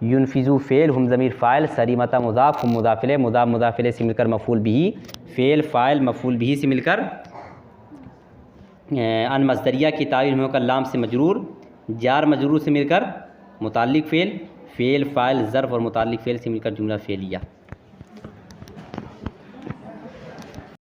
युनफिज़ू फ़ेल, हम ज़मीर फ़ाइल, सरीमता मुज़ाफ़, हम मुज़ाफ़िले, मुज़ाफ़िले से मिलकर मफ़ूल बिही, फ़ेल फ़ाइल मफ़ूल बिही से मिलकर अन मज़दरिया की ताबीर में होकर लाम से मजरूर, जार मजरूर से मिलकर मुताल्लिक़ फ़ेल, फ़ेल फ़ाइल ज़र्फ़ और मुताल्लिक़ फ़ेल से मिलकर जुमला फ़ेलिया।